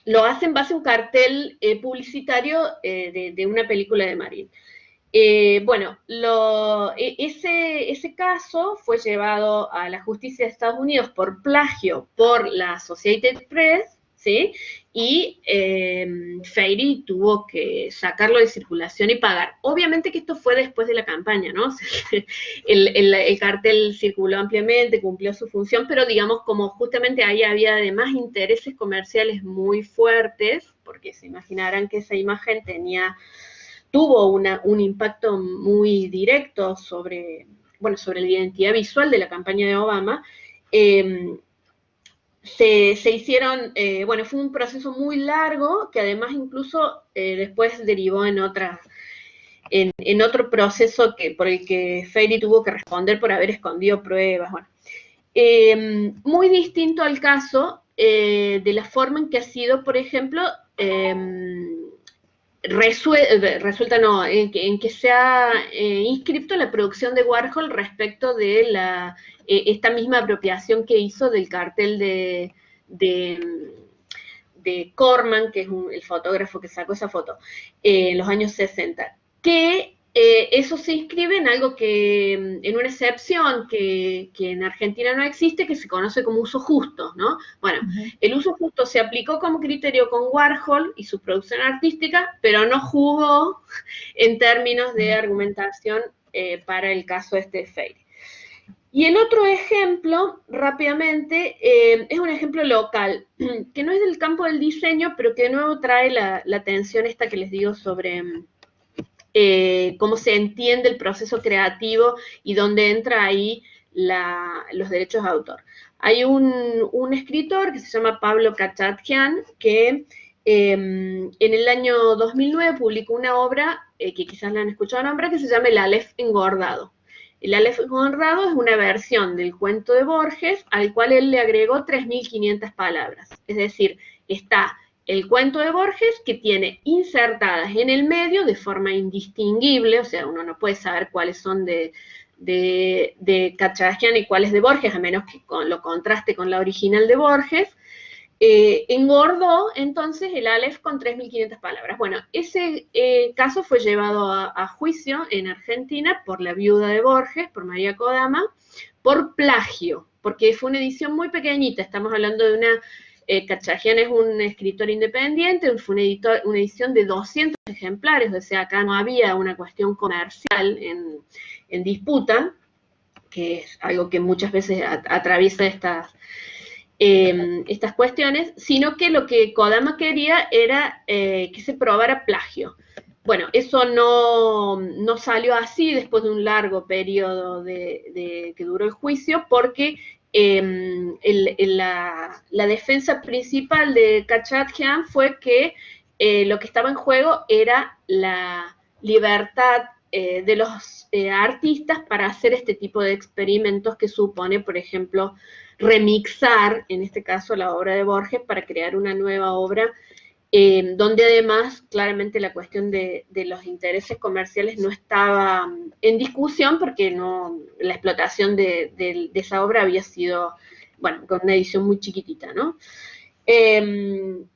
S7: lo hace en base a un cartel publicitario de una película de Marilyn. Bueno, ese caso fue llevado a la justicia de Estados Unidos por plagio por la Associated Press, ¿sí? Y Freire tuvo que sacarlo de circulación y pagar. Obviamente que esto fue después de la campaña, ¿no? O sea, el cartel circuló ampliamente, cumplió su función, pero digamos como justamente ahí había además intereses comerciales muy fuertes, porque se imaginarán que esa imagen tuvo un impacto muy directo sobre la identidad visual de la campaña de Obama. Se hicieron, fue un proceso muy largo que además incluso después derivó en otro proceso por el que Freire tuvo que responder por haber escondido pruebas. Bueno. Muy distinto al caso de la forma en que ha sido, por ejemplo, en que se ha inscrito la producción de Warhol respecto de esta misma apropiación que hizo del cartel de Corman, que es el fotógrafo que sacó esa foto, en los años 60, que eso se inscribe en algo en una excepción que en Argentina no existe, que se conoce como uso justo, ¿no? Bueno, el uso justo se aplicó como criterio con Warhol y su producción artística, pero no jugó en términos de argumentación para el caso de Freire. Y el otro ejemplo, rápidamente, es un ejemplo local, que no es del campo del diseño, pero que de nuevo trae la atención esta que les digo sobre cómo se entiende el proceso creativo y dónde entra ahí los derechos de autor. Hay un escritor que se llama Pablo Kachatjian que en el año 2009 publicó una obra, que quizás la han escuchado nombrar, que se llama El Aleph engordado. El Aleph engordado es una versión del cuento de Borges al cual él le agregó 3.500 palabras. Es decir, está el cuento de Borges que tiene insertadas en el medio de forma indistinguible, o sea, uno no puede saber cuáles son de Kachatjian y cuáles de Borges, a menos que lo contraste con la original de Borges. Engordó entonces el Aleph con 3.500 palabras. Bueno, ese caso fue llevado a juicio en Argentina por la viuda de Borges, por María Kodama, por plagio, porque fue una edición muy pequeñita. Estamos hablando de Kachatjian es un escritor independiente, fue una edición de 200 ejemplares, o sea, acá no había una cuestión comercial en disputa, que es algo que muchas veces atraviesa estas cuestiones, sino que lo que Kodama quería era que se probara plagio. Bueno, eso no salió así después de un largo periodo que duró el juicio, porque la defensa principal de Kachatjian fue que lo que estaba en juego era la libertad de los artistas para hacer este tipo de experimentos que supone, por ejemplo, remixar, en este caso, la obra de Borges para crear una nueva obra, donde además claramente la cuestión de los intereses comerciales no estaba en discusión, porque la explotación de esa obra había sido, bueno, con una edición muy chiquitita, ¿no?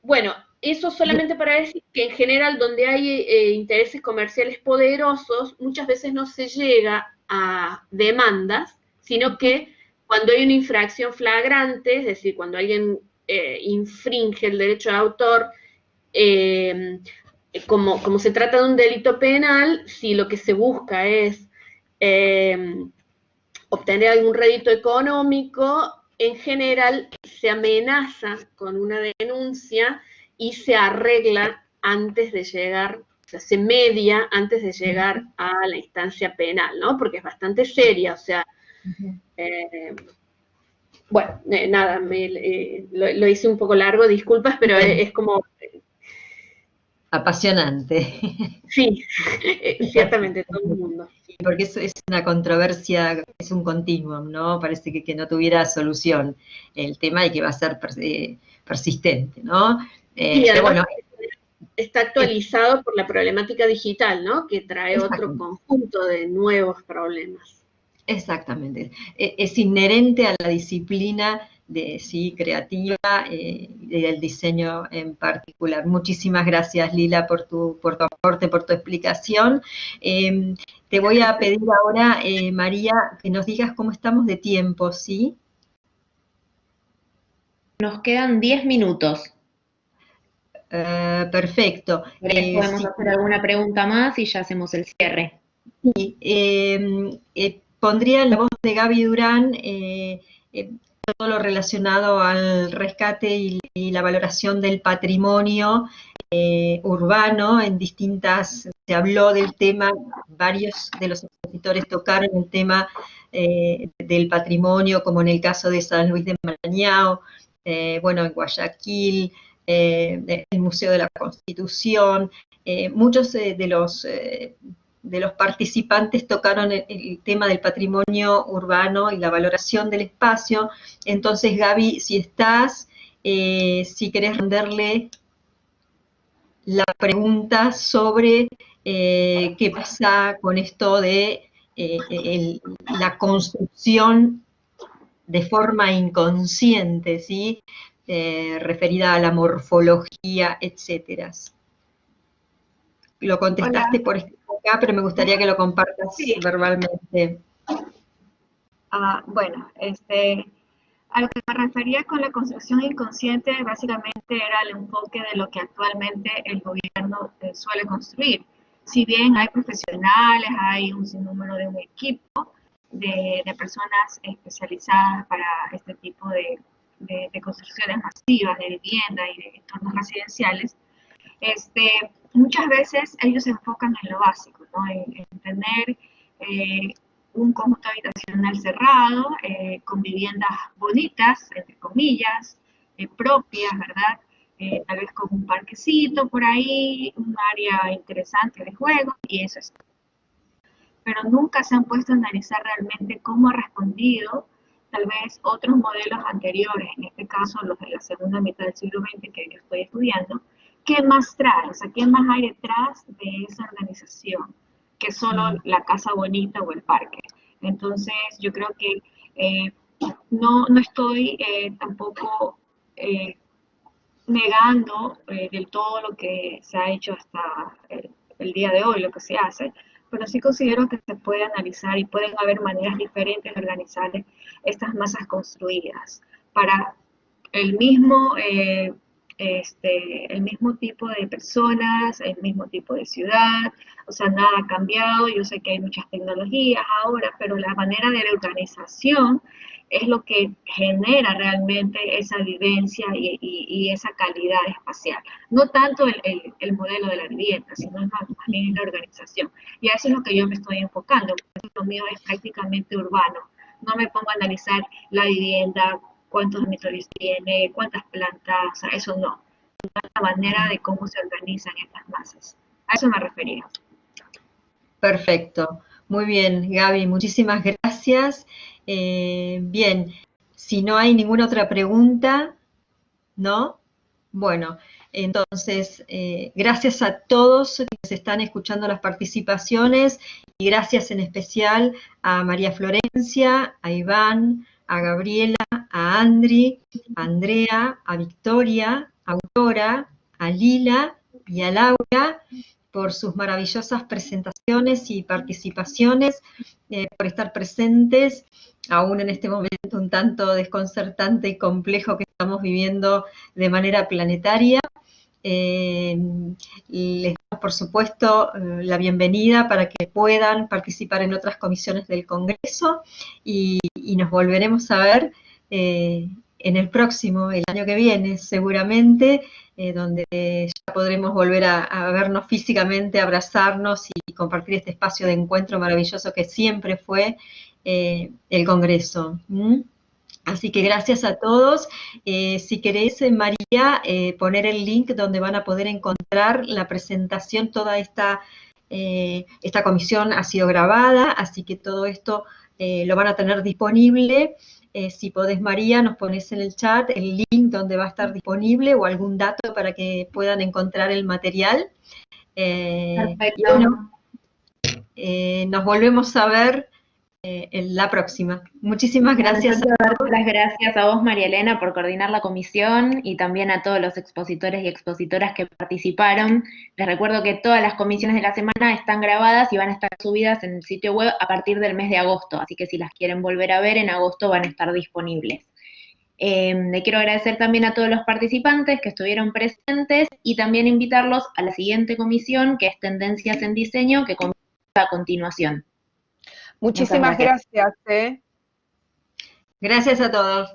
S7: Bueno, eso solamente para decir que en general donde hay intereses comerciales poderosos, muchas veces no se llega a demandas, sino que cuando hay una infracción flagrante, es decir, cuando alguien infringe el derecho de autor, como se trata de un delito penal, si lo que se busca es obtener algún rédito económico, en general se amenaza con una denuncia y se arregla antes de llegar, o sea, se media antes de llegar a la instancia penal, ¿no? Porque es bastante seria, o sea, bueno, nada, lo hice un poco largo, disculpas, pero es como...
S1: Apasionante.
S7: Sí, ciertamente, todo el mundo.
S1: Porque es una controversia, es un continuum, ¿no? Parece que no tuviera solución el tema y que va a ser persistente, ¿no?
S7: Sí, además, bueno, está actualizado por la problemática digital, ¿no? Que trae otro conjunto de nuevos problemas.
S1: Exactamente. Es inherente a la disciplina creativa y del diseño en particular. Muchísimas gracias, Lila, por tu aporte, por tu explicación. Te voy a pedir ahora, María, que nos digas cómo estamos de tiempo, ¿sí?
S2: Nos quedan 10 minutos.
S1: Perfecto.
S2: Podemos
S1: Sí,
S2: hacer alguna pregunta más y ya hacemos el cierre.
S1: pondría en la voz de Gaby Durán todo lo relacionado al rescate y la valoración del patrimonio urbano en distintas, se habló del tema, varios de los expositores tocaron el tema del patrimonio, como en el caso de San Luis de Maranhão, bueno, en Guayaquil, el Museo de la Constitución, muchos de los participantes tocaron el tema del patrimonio urbano y la valoración del espacio. Entonces, Gaby, si estás, si querés renderle la pregunta sobre qué pasa con esto de la construcción de forma inconsciente, ¿sí? Referida a la morfología, etcétera. Lo contestaste por acá, pero me gustaría que lo compartas verbalmente.
S5: Bueno, a lo que me refería con la construcción inconsciente, básicamente era el enfoque de lo que actualmente el gobierno suele construir. Si bien hay profesionales, hay un sinnúmero de un equipo de personas especializadas para este tipo de construcciones masivas de vivienda y de entornos residenciales, muchas veces ellos se enfocan en lo básico, ¿no? En tener un conjunto habitacional cerrado, con viviendas bonitas, entre comillas, propias, ¿verdad? Tal vez con un parquecito por ahí, un área interesante de juego, y eso es todo. Pero nunca se han puesto a analizar realmente cómo ha respondido tal vez otros modelos anteriores, en este caso los de la segunda mitad del siglo XX que yo estoy estudiando. ¿Qué más trae? O sea, ¿qué más hay detrás de esa organización que solo la casa bonita o el parque? Entonces, yo creo que no estoy tampoco negando del todo lo que se ha hecho hasta el día de hoy, lo que se hace, pero sí considero que se puede analizar y pueden haber maneras diferentes de organizar estas masas construidas para el mismo tipo de personas, el mismo tipo de ciudad, o sea, nada ha cambiado. Yo sé que hay muchas tecnologías ahora, pero la manera de la organización es lo que genera realmente esa vivencia y esa calidad espacial. No tanto el modelo de la vivienda, sino más bien la organización. Y a eso es lo que yo me estoy enfocando, porque lo mío es prácticamente urbano. No me pongo a analizar la vivienda, cuántos dormitorios tiene, cuántas plantas, o sea, eso no. La manera de cómo se organizan estas masas. A eso me refería.
S1: Perfecto. Muy bien, Gaby, muchísimas gracias. Bien, si no hay ninguna otra pregunta, ¿no? Bueno, entonces, gracias a todos que se están escuchando las participaciones y gracias en especial a María Florencia, a Iván, a Gabriela, a Andri, a Andrea, a Victoria, a Aurora, a Lila y a Laura por sus maravillosas presentaciones y participaciones, por estar presentes, aún en este momento un tanto desconcertante y complejo que estamos viviendo de manera planetaria. Les damos, por supuesto, la bienvenida para que puedan participar en otras comisiones del Congreso y nos volveremos a ver en el próximo, el año que viene, seguramente, donde ya podremos volver a vernos físicamente, abrazarnos y compartir este espacio de encuentro maravilloso que siempre fue el Congreso. Así que gracias a todos. Si querés, María, poner el link donde van a poder encontrar la presentación, toda esta comisión ha sido grabada, así que todo esto lo van a tener disponible. Si podés, María, nos pones en el chat el link donde va a estar disponible o algún dato para que puedan encontrar el material.
S2: Perfecto.
S1: Y bueno, nos volvemos a ver en la próxima. Muchísimas gracias.
S2: Las gracias a vos, María Elena, por coordinar la comisión y también a todos los expositores y expositoras que participaron. Les recuerdo que todas las comisiones de la semana están grabadas y van a estar subidas en el sitio web a partir del mes de agosto, así que si las quieren volver a ver, en agosto van a estar disponibles. Le quiero agradecer también a todos los participantes que estuvieron presentes y también invitarlos a la siguiente comisión, que es Tendencias en Diseño, que comienza a continuación.
S9: Muchísimas gracias.
S1: Gracias a todos.